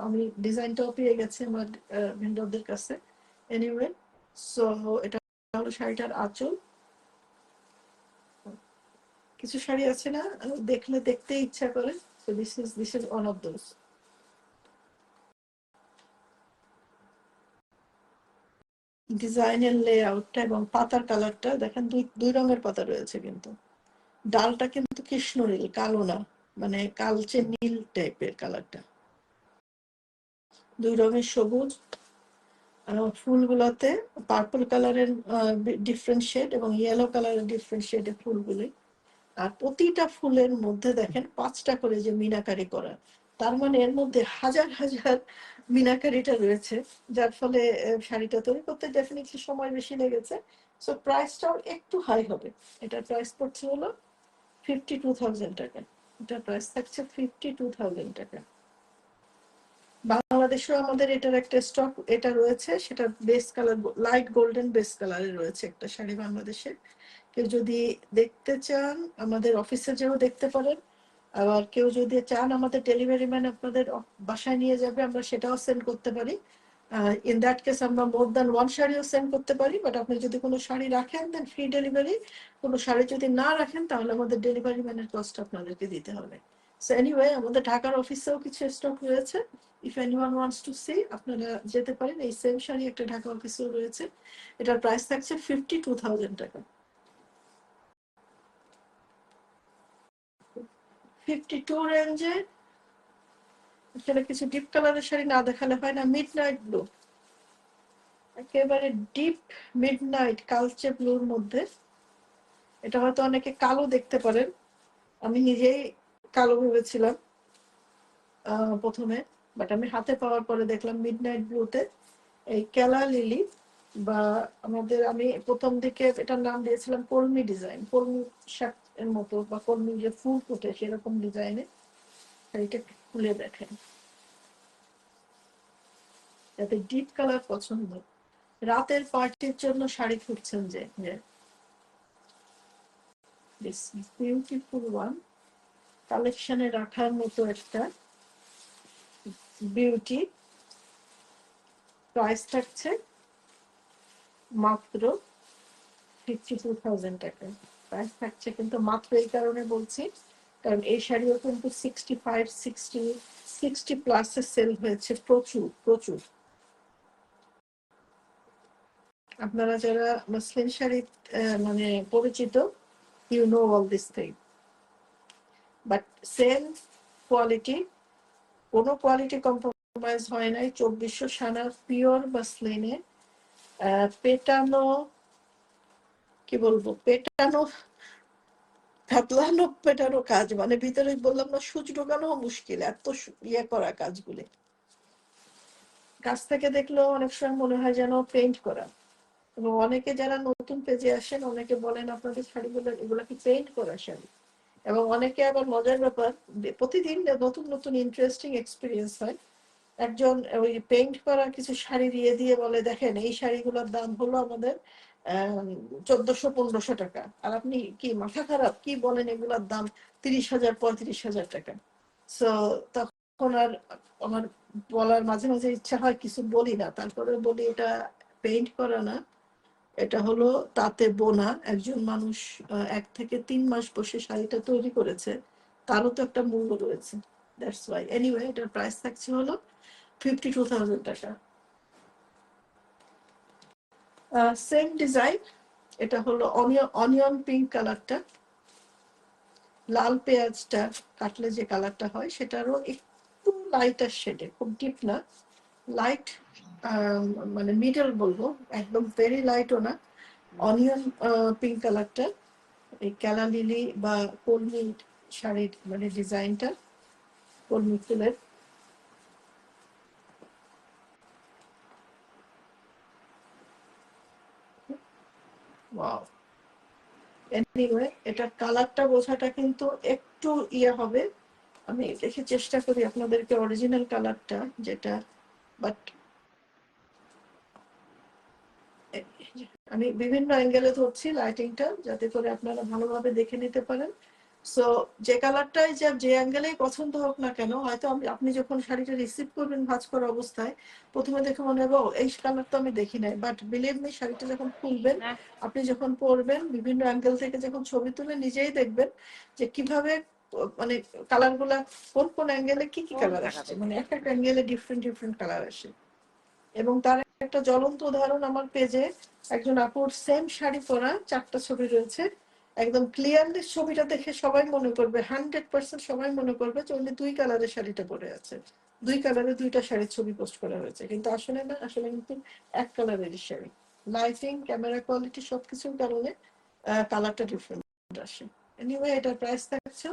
আমি ডিজাইনটাও পেয়ে গেছি আমার ভেন্ডরদের কাছে। এনিওয়ে, সো এটা হলো শাড়িটার আঁচল। কিছু শাড়ি আছে না দেখলে দেখতে ইচ্ছা করে, so this is one of those. ডিজাইনের লেআউটটা এবং পাতার কালারটা দেখেন, দুই রঙের পাতা রয়েছে, কিন্তু ডালটা কিন্তু কৃষ্ণনীল, কালো না, মানে কালচে নীল টাইপের কালারটা, দুই রঙের সবুজ। ফুলগুলোতে পার্পল কালারের ডিফারেন্ট শেড এবং ইয়েলো কালারের ডিফারেন্ট শেডের ফুলগুলি। আর প্রতিটা ফুলের মধ্যে দেখেন 5টা করে যে মিনাকারি করা, তার মানে এর মধ্যে হাজার হাজার মিনাকারিটা রয়েছে, যার ফলে শাড়িটা তৈরি করতে ডেফিনেটলি সময় বেশি লেগেছে। সো প্রাইসটাও একটু হাই হবে। এটার প্রাইস পড়ছে হলো 52,000 টাকা। এটার প্রাইস থাকছে 52,000 টাকা। বাংলাদেশেও আমাদের এটার একটা স্টক এটা রয়েছে, সেটা base colour light golden base কালারে রয়েছে একটা শাড়ি বাংলাদেশে। কেউ যদি দেখতে চান আমাদের অফিসে যেও দেখতে পারেন। আবার কেউ যদি চান আমাদের ডেলিভারি ম্যান আপনাদের বাসায় নিয়ে যাবে, আমরা সেটাও সেন্ড করতে পারি। ইন দ্যাট কেস আমরা মোর দ্যান ওয়ান শাড়িও সেন্ড করতে পারি, বাট আপনি যদি কোনো শাড়ি রাখেন দেন ফ্রি ডেলিভারি। কোনো শাড়ি যদি না রাখেন তাহলে আমাদের ডেলিভারি ম্যানের কস্ট আপনাদেরকে দিতে হবে। সো এনিওয়ে, আমাদের ঢাকার অফিসেও কিছু স্টক রয়েছে। If anyone wants to see, আপনারা যেতে পারেন। এই সেম শাড়ি একটা ঢাকা অফিসেও রয়েছে। এটার প্রাইস থাকছে 52,000 টাকা। 52 রেঞ্জে আসলে কিছু ডিপ কালারের শাড়ি না দেখালে হয় না। মিড নাইট ব্লু, একেবারে ডিপ মিড নাইট কালচে ব্লুর মধ্যে। এটা হয়তো অনেকে কালো দেখতে পারেন, আমি নিজেই কালো ভেবেছিলাম প্রথমে, বাট আমি হাতে পাওয়ার পরে দেখলাম মিড নাইট ব্লুতে এই কেলা লিলি, বা আমাদের আমি প্রথম দিকে এটার নাম দিয়েছিলাম কলমি ডিজাইন, কলমি শাক এর মতো বা কলমি যে ফুল ফুটে সেরকম ডিজাইনে শাড়িটা খুলে দেখেন। যাতে ডিপ কালার পছন্দ, রাতের পার্টির জন্য শাড়ি খুঁজছেন যে, দিস বিউটিফুল ওয়ান, কালেকশনে রাখার মতো একটা বিউটি। প্রাইস থাকছে মাত্র 52,000 টাকা। প্রাইস থাকছে কিন্তু মাত্র এই কারণে বলছি, কারণ এই শাড়িও কিন্তু 60 প্লাসে সেল হয়েছে, প্রচুর প্রচুর। আপনারা যারা মুসলিম শাড়ি মানে পরিচিত, you know all this thing. But same quality, কোনো কোয়ালিটি কম্প্রোমাইজ হয় নাই। 2400 সানার পিওর মাসলিনে পেটানো, কি বলবো, পেটানো পেটানো কাজ, মানে ভিতরে বললাম না সুচ ঢোকানো মুশকিল, এত ইয়ে করা কাজগুলি। কাছ থেকে দেখলেও অনেক সময় মনে হয় যেন পেইন্ট করা। এবং অনেকে যারা নতুন পেজে আসেন অনেকে বলেন আপনাদের শাড়িগুলো এগুলো কি পেইন্ট করা শাড়ি। এবং অনেকে আবার মজার ব্যাপার, প্রতিদিন নতুন নতুন ইন্টারেস্টিং এক্সপিরিয়েন্স হয়। একজন ওই পেইন্ট করা কিছু শাড়ি দিয়ে দিয়ে বলে দেখেন এই শাড়িগুলোর দাম হলো আমাদের 1400-1500 টাকা, আর আপনি কি মাথা খারাপ, কি বলেন, এগুলোর দাম 30,000-35,000 টাকা। সো তখন আর আমার বলার মাঝে মাঝে ইচ্ছা হয় কিছু বলি না, তারপরে বলি এটা পেইন্ট করা না, এটা হলো তাতে বোনা। একজন মানুষ 1 থেকে 3 মাস বসে শাড়িটা তৈরি করেছে, তারও তো একটা মূল্য রয়েছে। That's why. এনিওয়ে এটার প্রাইস থাকছে হলো 52,000 টাকা। সেম ডিজাইন, এটা হলো অনিয়ন পিঙ্ক কালারটা, লাল পেঁয়াজটা কাটলে যে কালারটা হয় সেটারও একটু লাইটার শেডে, খুব ডিপ না, লাইট, মানে মিডল বলবো, একদম ভেরি লাইটও না, অনিয়ন পিঙ্ক কালারটা, এই ক্যালা লিলি বা কলমি শাড়ির মানে ডিজাইনটা, কলমি ফুলের। ওয়াও। এনিওয়ে এটা কালারটা বোঝাটা কিন্তু একটু ইয়ে হবে, আমি দেখে চেষ্টা করি আপনাদেরকে অরিজিনাল কালারটা যেটা, বাট আমি বিভিন্ন অ্যাঙ্গেলে ধরছি লাইটিংটা যাতে করে আপনারা ভালোভাবে দেখে নিতে পারেন। সো যে কালারটাই যে অ্যাঙ্গেলেই পছন্দ হোক না কেন, হয়তো আপনি যখন শাড়িটা রিসিভ করবেন ভাঁজ করা অবস্থায় প্রথমে দেখে মনে হবে এই কালার তো আমি দেখি নাই, বাট বিলিভ মি শাড়িটা যখন খুলবেন, আপনি যখন পরবেন, বিভিন্ন অ্যাঙ্গেল থেকে যখন ছবি তুলে নিজেই দেখবেন যে কিভাবে মানে কালার গুলা কোন কোন অ্যাঙ্গেলে কি কি কালার আসছে, মানে একটা অ্যাঙ্গেলে ডিফারেন্ট ডিফারেন্ট কালার আসে। এবং তার একটা জ্বলন্ত উদাহরণ আমার পেজে একজন আপুর সেম শাড়ি পরা 4টা ছবি রয়েছে, একদম ক্লিয়ারলি ছবিটা দেখে সবাই মনে করবে, 100% সবাই মনে করবে যে উনি 2 কালারের শাড়িটা পরে আছে, 2 কালারে 2টা শাড়ির ছবি পোস্ট করা হয়েছে, কিন্তু আসলে না, আসলে কিন্তু এক কালারেরই শাড়ি। লাইটিং, ক্যামেরা কোয়ালিটি সবকিছুর কারণে কালারটা ডিফারেন্ট আসে। এনিওয়ে এটার প্রাইস থাকছে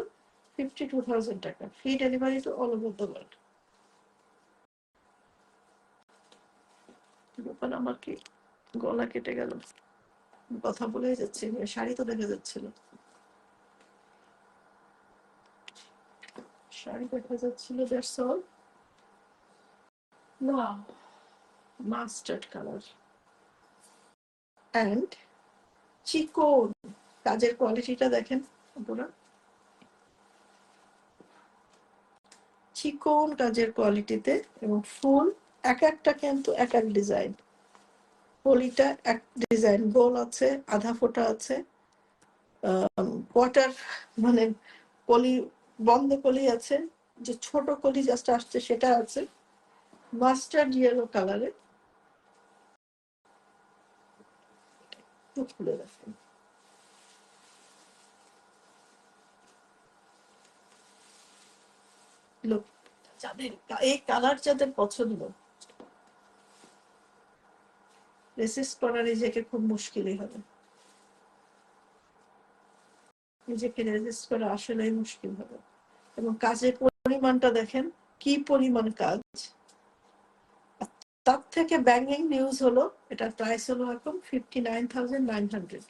52,000 টাকা, free delivery to all over the world. ব্যাপার আমার কি গলা কেটে গেল, কথা বলে যাচ্ছে, শাড়ি তো দেখা যাচ্ছিল, শাড়ি দেখা যাচ্ছিল, দ্যাটস অল। না, মাস্টার্ড কালার অ্যান্ড চিকন, কাজের কোয়ালিটিটা দেখেন আপনারা, চিকন কাজের কোয়ালিটিতে, এবং ফুল এক একটা কিন্তু এক এক ডিজাইন, পলিটা এক ডিজাইন, গোল আছে, আধা ফোটা আছে, কোয়ার্টার মানে কলি, বন্ধ কলি আছে, যে ছোট কলি জাস্ট আসছে সেটা আছে, মাস্টার্ড ইয়েলো কালারে, একটু খুলে রাখেন। লোক যাদের এই কালার যাদের পছন্দ, রেসিস্ট করা নিজেকে খুব মুশকিলই হবে, নিজেকে রেজিস্ট করা আসলেই মুশকিল হবে। এবং কাজের পরিমাণটা দেখেন কি পরিমাণ কাজ। তার থেকে ব্যাঙ্গিং নিউজ হলো এটার প্রাইস হলো এখন 59,900,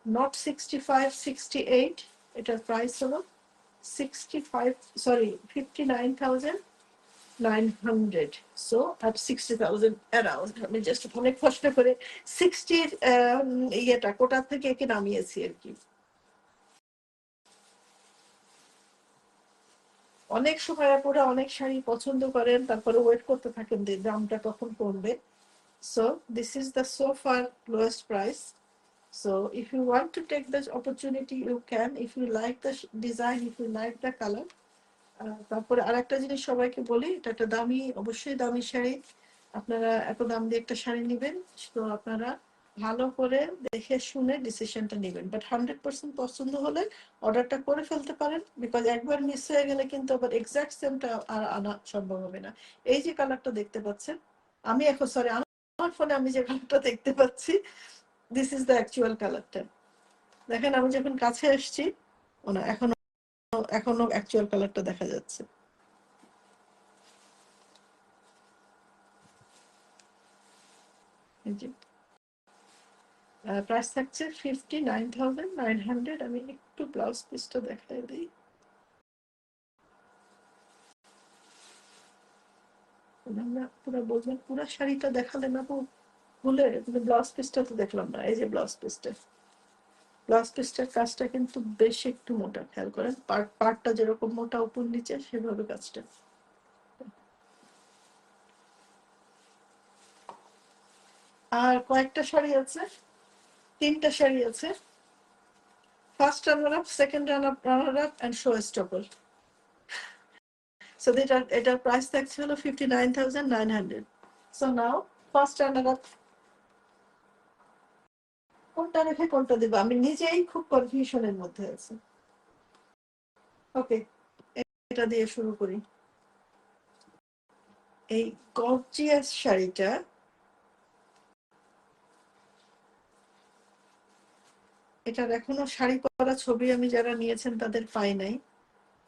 নট 65, 68, এটার প্রাইস হলো 65, সরি 59,900, সো at 60,000 অ্যারাউন্ড। আমি জাস্ট অনেক কষ্ট করে 60 ইয়েটা কোটা থেকে একে নামিয়েছি আর কি। অনেক সময় আপুরা অনেক শাড়ি পছন্দ করেন, তারপরে ওয়েট করতে থাকেন যে দামটা কখন কমবে। So this is the so far lowest price. So if you want to take this opportunity, you can. If you like the design, if you like the color. তারপরে আরেকটা জিনিস সবাইকে বলি, এটা একটা দামি, অবশ্যই দামি শাড়ি, আপনারা এত দাম দিয়ে একটা শাড়ি নেবেন, তো আপনারা ভালো করে দেখে শুনে ডিসিশনটা নেবেন, বাট 100% পছন্দ হলে অর্ডারটা করে ফেলতে পারেন, বিকজ একবার মিস হয়ে গেলে কিন্তু আবার এক্সাক্ট সেমটা আর আনা সম্ভব হবে না। এই যে কালারটা দেখতে পাচ্ছেন, আমি এখন সরি আমার ফোনে আমি যে কালারটা দেখতে পাচ্ছি, দিস ইজ দ্য অ্যাকচুয়াল কালারটা। দেখেন আমি যখন কাছে আসছি, না এখনো এখনো অ্যাকচুয়াল কালারটা দেখা যাচ্ছে। প্রাইস থাকছে 59,900। আমি একটু ব্লাউজ পিসটা দেখাই দিই, পুরো বলবেন পুরো শাড়িটা দেখালে না ভুলে, ব্লাউজ পিসটা তো দেখলাম না। এই যে ব্লাউজ পিসটা, ব্লাউজ পিসটার কাজটা কিন্তু বেশ একটু মোটা, খেয়াল করেন পার্টটা যেরকম মোটা উপর নিচে সেভাবে কাজটা। আর কয়েকটা শাড়ি আছে, 3টা শাড়ি আছে, first runner up, second runner up and show stopper. So এটার প্রাইস থাকছে হলো 59,900। So now first runner up কোনটা রেখে কোনটা দিব আমি নিজেই খুব কনফিউশনের মধ্যে আছি। ওকে, এটা দিয়ে শুরু করি। এই গর্জিয়াস শাড়িটা, এটার এখনো শাড়ি পরা ছবি আমি যারা নিয়েছেন তাদের পাই নাই,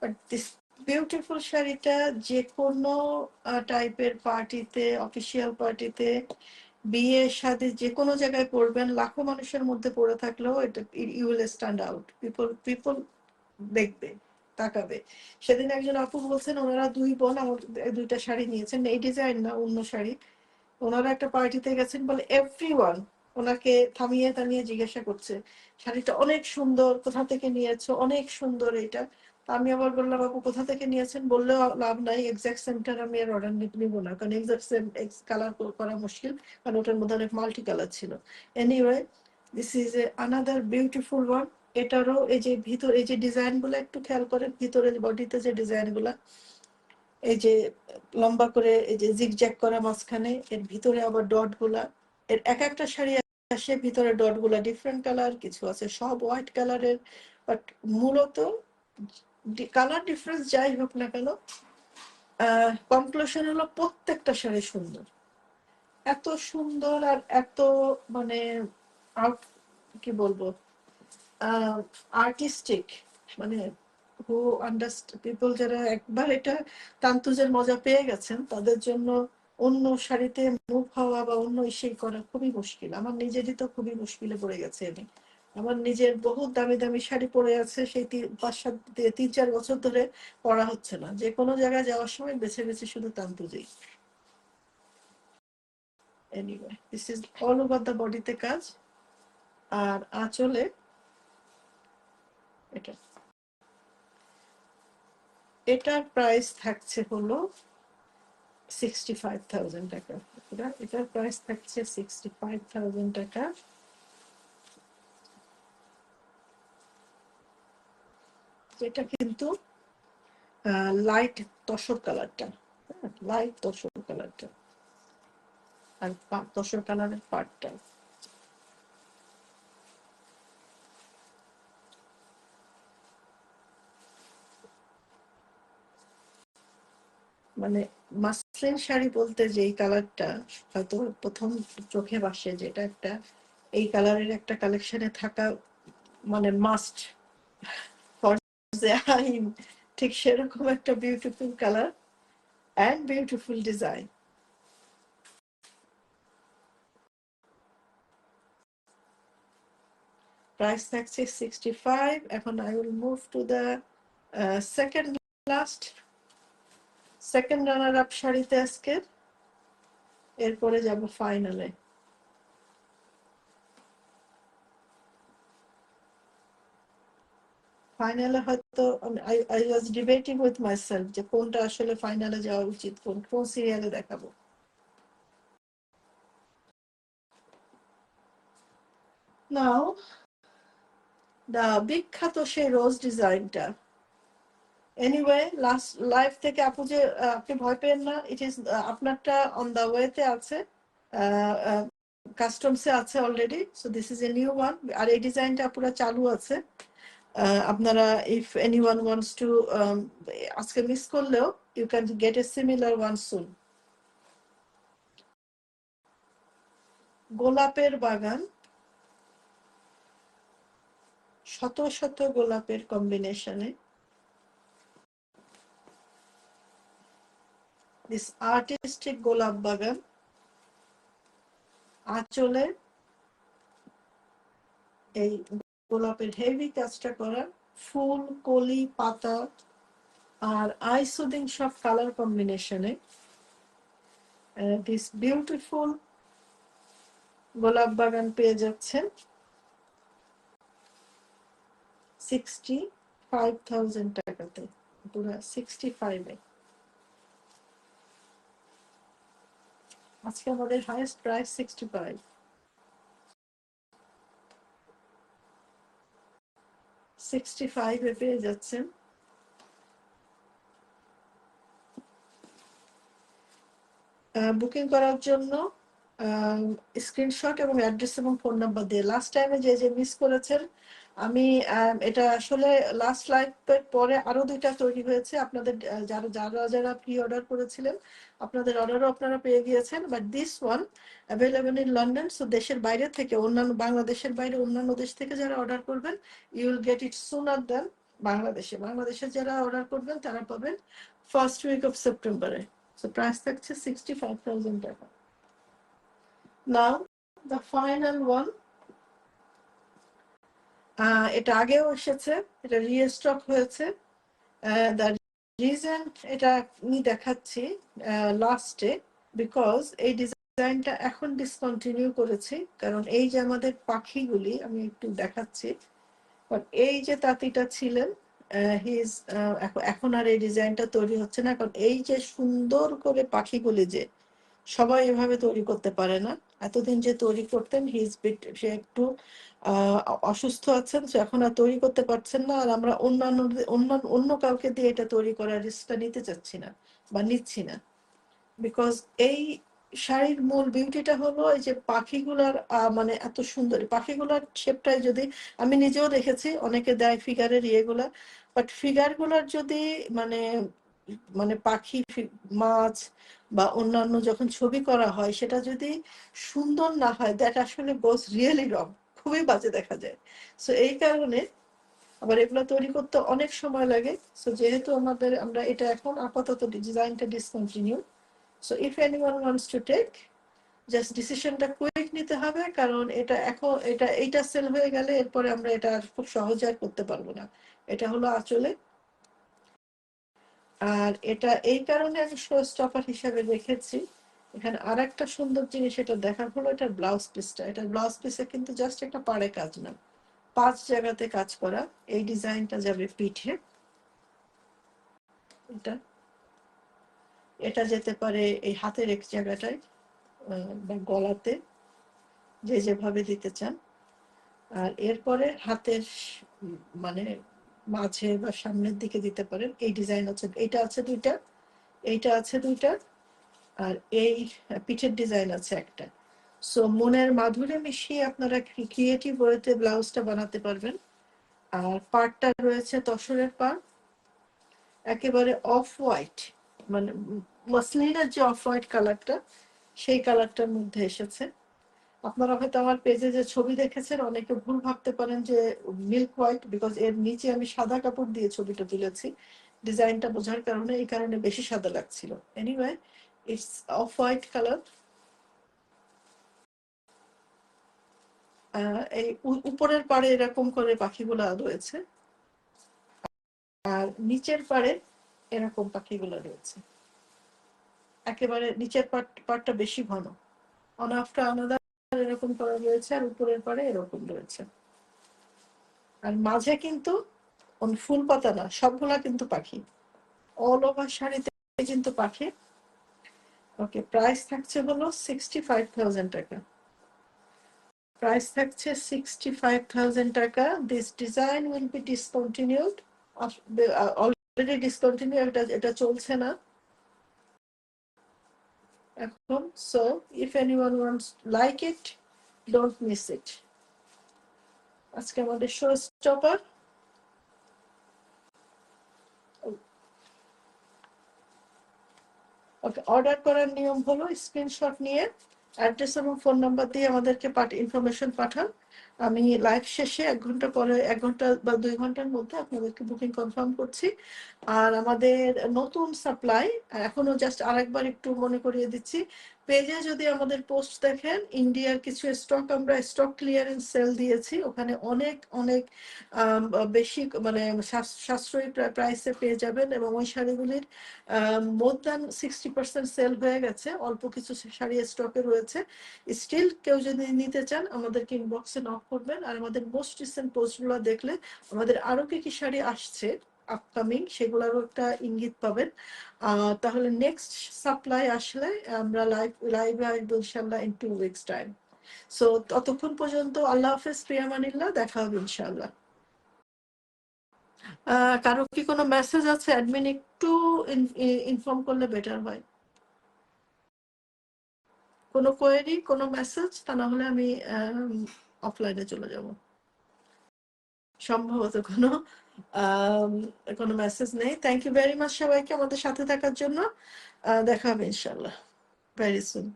বাট দিস বিউটিফুল শাড়িটা যে কোনো টাইপের পার্টিতে, অফিসিয়াল পার্টিতে, বিয়ে শাদী যে কোনো জায়গায় পরবেন, লাখো মানুষের মধ্যে পরে থাকলেও এটা you will stand out. People দেখবে, তাকাবে। সেদিন একজন আপু বলছেন ওনারা দুই বোন আমার দুইটা শাড়ি নিয়েছেন, এই ডিজাইন না অন্য শাড়ি। ওনারা একটা পার্টিতে গেছেন বলে এভরিওয়ান ওনাকে থামিয়ে থামিয়ে জিজ্ঞাসা করছে শাড়িটা অনেক সুন্দর, কোথা থেকে নিয়েছো, অনেক সুন্দর এটা। আমি আবার বললাম আপু কোথা থেকে নিয়েছেন, বললেও লাভ নাই, এক্সাক্ট সেমটার আমি আর অর্ডার নিব না, কারণ এক্সাক্ট সেম কালার করা মুশকিল, কারণ ওটার মধ্যে অনেক মাল্টি কালার ছিল। Anyway, this is A another beautiful one. এটারও এই যে ভিতর এই যে ডিজাইন গুলো একটু খেয়াল করেন, ভিতরের বডিতে যে ডিজাইন গুলা, এই যে লম্বা করে এই যে জিগজ্যাগ করা মাঝখানে, এর ভিতরে আবার ডট গুলা, এর এক একটা শাড়ি আসে ভিতরে ডট গুলা ডিফারেন্ট কালার, কিছু আছে সব হোয়াইট কালারের, বাট মূলত কালার ডিফারেন্স যাই হোক না কেন, কনক্লুশন হলো প্রত্যেকটা শাড়ি সুন্দর, এত সুন্দর আর এত মানে আউট, কি বলবো, আর্টিস্টিক, মানে হু আন্ডারস্ট্যান্ড পিপল যারা একবার এটা তান্তুজের মজা পেয়ে গেছেন তাদের জন্য অন্য শাড়িতে মুভ হওয়া বা অন্য ইসেই করা খুবই মুশকিল। আমার নিজেরই তো খুবই মুশকিলে পড়ে গেছে। আমি আমার নিজের বহুত দামি দামি শাড়ি পরে আছে, সেই 3-4 বছর ধরে পরা হচ্ছে না, যে কোনো জায়গায় যাওয়ার সময় বেছে বেছে শুধু তান্তুজেই। Anyway, this is all over the বডিতে কাজ, আর আঁচলে এটা, এটার প্রাইস থাকছে হলো 65,000 টাকা। এটার প্রাইস থাকছে 65,000 টাকা। যেটা কিন্তু লাইট তসর কালারটা, লাইট তসর কালারটা, আর তসর কালারের পার্টটা মানে মাসলিন শাড়ি বলতে যেই কালারটা হয়তো প্রথম চোখে ভাসে, যেটা একটা এই কালারের একটা কালেকশনে থাকা মানে মাস্ট ফর দ্য আইন, ঠিক সেরকম একটা beautiful colour and beautiful design. Price থাকছে 65। এখন I will move to the second last, second runner up শাড়িতে আজকের, এরপরে যাব ফাইনালে। ফাইনালে হয়তো I was debating with myself যে কোনটা আসলে ফাইনালে যাওয়া উচিত, কোন কোন সিরিয়ালে দেখাবো। নাও দা বিখ্যাত সেই রোজ ডিজাইনটা। এনিওয়ে, লাস্ট লাইভ থেকে আপু যে আপনি ভয় পেন না, ইট ইজ আপনারটা অন দা ওয়েতে আছে, কাস্টমসে আছে already, so this is a new one. আর এই ডিজাইনটা পুরো চালু আছে। আপনারা ইফ এনিওয়ান ওয়ান্টস টু আজকে মিস করলেও you can get a similar one soon. গোলাপের বাগান, শত শত গোলাপের কম্বিনেশনে দিস আর্টিস্টিক গোলাপ বাগান, আঁচলে এই গোলাপের হেভি কাজটা করা, ফুল কলি পাতা আর আইসুদিং সব কালার কম্বিনেশনে দিস বিউটিফুল গোলাপ বাগান পেয়ে যাচ্ছেন 65,000 টাকাতে, পুরো 65-এ। আজকে আমাদের হাইয়েস্ট প্রাইস 65। 65-এ পেয়ে যাচ্ছেন বুকিং করার জন্য স্ক্রিনশট এবং অ্যাড্রেস এবং ফোন নাম্বার দিয়ে লাস্ট টাইমে যে মিস করেছেন, আমি এটা আসলে লাস্ট লাইভের পরে আরো 2টা তৈরি হয়েছে আপনাদের, যারা যারা যারা প্রি অর্ডার করেছিলেন আপনাদের অর্ডারও আপনারা পেয়ে গিয়েছেন, but this one available in London. So দেশের বাইরে থেকে, অন্যান্য বাংলাদেশের বাইরে অন্যান্য দেশ থেকে যারা অর্ডার করবেন, ইউ উইল গেট ইট সুনার দেন বাংলাদেশে যারা অর্ডার করবেন তারা পাবেন ফার্স্ট উইক অফ সেপ্টেম্বরে। সো প্রাইস থাকছে 65,000 টাকা। নাও দ্য ফাইনাল ওয়ান, এটা আগেও এসেছে, এটা রিস্টক হয়েছে। দ্য রিজন এটা আমি দেখাচ্ছি লাস্টে, বিকজ এই ডিজাইনটা এখন ডিসকন্টিনিউ করেছি, কারণ এই যে আমাদের পাখিগুলি আমি একটু দেখাচ্ছি, এই যে তাঁতিটা ছিলেন হিজ, এখন আর এই ডিজাইনটা তৈরি হচ্ছে না, কারণ এই যে সুন্দর করে পাখিগুলি যে সবাই এভাবে তৈরি করতে পারে না। এতদিন যে তৈরি করতেন সে একটু অসুস্থ আছেন, সো এখন আর তৈরি করতে পারছেন না, আর আমরা অন্য কাউকে দিয়ে এটা তৈরি করার রিস্কটা নিতে চাচ্ছি না বা নিচ্ছি না, বিকজ এই শাড়ির মূল বিউটিটা হলো এই যে পাখিগুলার মানে এত সুন্দর পাখিগুলার শেপটাই, যদি আমি নিজেও দেখেছি অনেকে দেয় ফিগারের ইয়েগুলা, বাট ফিগারগুলার যদি মানে মানে পাখি মাছ বা অন্যান্য যখন ছবি করা হয় সেটা যদি সুন্দর না হয়, দ্যাট আসলে গোস রিয়েলি রং, খুবই বাজে দেখা যায়। সো এই কারণে আবার এগুলো তৈরি করতে অনেক সময় লাগে। সো যেহেতু আমরা এটা এখন আপাতত ডিজাইনটা discontinue, so if anyone wants to take, just ডিসিশনটা কুইক নিতে হবে, কারণ এইটা সেল হয়ে গেলে এরপরে আমরা এটা খুব সহজে আর করতে পারবো না। এটা হলো আঁচলে, আর এটা এই কারণে আমি শো স্টপার হিসাবে রেখেছি। এখানে আর একটা সুন্দর জিনিস এটা দেখার হলো এটা ব্লাউজ পিসটা, এটা ব্লাউজ পিসে কিন্তু জাস্ট একটা পাড়ে কাজ না, 5 জায়গাতে কাজ করা। এই ডিজাইনটা যাবে পিঠে, এটা এটা যেতে পারে এই হাতের এক জায়গাটায় বা গলাতে, যেভাবে দিতে চান। আর এরপরে হাতের মানে মাঝে বা সামনের দিকে দিতে পারেন। এই ডিজাইন আছে, এইটা আছে 2টা, এইটা আছে 2টা, আর এই পিঠের ডিজাইন আছে একটা। সো মনের মাধুরী মিশিয়ে আপনারা ক্রিয়েটিভ ওয়েতে ব্লাউজটা বানাতে পারবেন। আর পাড়টা রয়েছে তসরের পাড়, একেবারে অফ হোয়াইট, মানে মসলিনের যে অফ হোয়াইট কালারটা সেই কালারটার মধ্যে এসেছে। আপনারা হয়তো আমার পেজে যে ছবি দেখেছেন অনেকে ভুল ভাবতে পারেন যে মিল্ক হোয়াইট, বিকজ এর নিচে আমি সাদা কাপড় দিয়ে ছবিটা তুলেছি ডিজাইনটা বোঝার কারণে, এই কারণে বেশি সাদা লাগছিল। Anyway it's off white colour. এই উপরের পাড়ে এরকম করে পাখিগুলা রয়েছে, আর নিচের পাড়ে এরকম পাখিগুলা রয়েছে। একেবারে নিচের পাড়টা বেশি ঘন, অন আফটার আনাদার এরকম করা রয়েছে, আর উপরের পাড়ে এরকম রয়েছে। আর মাঝে কিন্তু ফুল পাতা না, সবগুলা কিন্তু পাখি, অল ওভার শাড়িতে কিন্তু পাখি। ওকে, প্রাইস থাকছে হলো 65,000 টাকা। প্রাইস থাকছে 65,000 টাকা। This design will be discontinued, already discontinue, এটা চলছে না এখন। So if anyone wants like it, don't miss it. আজকে আমাদের শো স্টপার। ওকে, অর্ডার করার নিয়ম হলো স্ক্রিনশট নিয়ে অ্যাড্রেস এবং ফোন নাম্বার দিয়ে আমাদেরকে ইনফরমেশন পাঠান। আমি লাইভ শেষে 1 ঘন্টা পরে, 1 ঘন্টা বা 2 ঘন্টার মধ্যে আপনাদেরকে বুকিং কনফার্ম করছি। আর আমাদের নতুন সাপ্লাই এখনো জাস্ট আরেকবার একটু মনে করিয়ে দিচ্ছি, পেজে যদি আমাদের পোস্ট দেখেন, ইন্ডিয়ার কিছু স্টক আমরা স্টক ক্লিয়ারেন্স সেল দিয়েছি, ওখানে অনেক অনেক বেশি মানে সাশ্রয়ী প্রাইসে পেয়ে যাবেন, এবং ওই শাড়িগুলির মোর দ্যান 60% সেল হয়ে গেছে, অল্প কিছু শাড়ি স্টকে রয়েছে। স্টিল কেউ যদি নিতে চান আমাদেরকে ইনবক্সে নক করবেন, আর আমাদের মোস্ট রিসেন্ট পোস্টগুলো দেখলে আমাদের আরো কি শাড়ি আসছে আপকামিং সেগুলোরও একটা ইঙ্গিত পাবেন। তাহলে নেক্সট সাপ্লাই আসলে আমরা লাইভে আসবো ইনশাল্লাহ ইন 2 weeks টাইম। সো ততক্ষণ পর্যন্ত আল্লাহ হাফেজ, প্রিয়ামানিল্লাহ, দেখা হবে ইনশাল্লাহ। কারো কি কোনো মেসেজ আছে? অ্যাডমিন একটু ইনফর্ম করলে বেটার হয়। কোনো কোয়েরি, কোনো মেসেজ, তা না হলে আমি অফলাইনে চলে যাব। সম্ভবত আম কোনো মেসেজ নেই। থ্যাংক ইউ ভেরি মাচ সবাইকে আমাদের সাথে থাকার জন্য। দেখা হবে ইনশাআল্লাহ ভেরি সুন।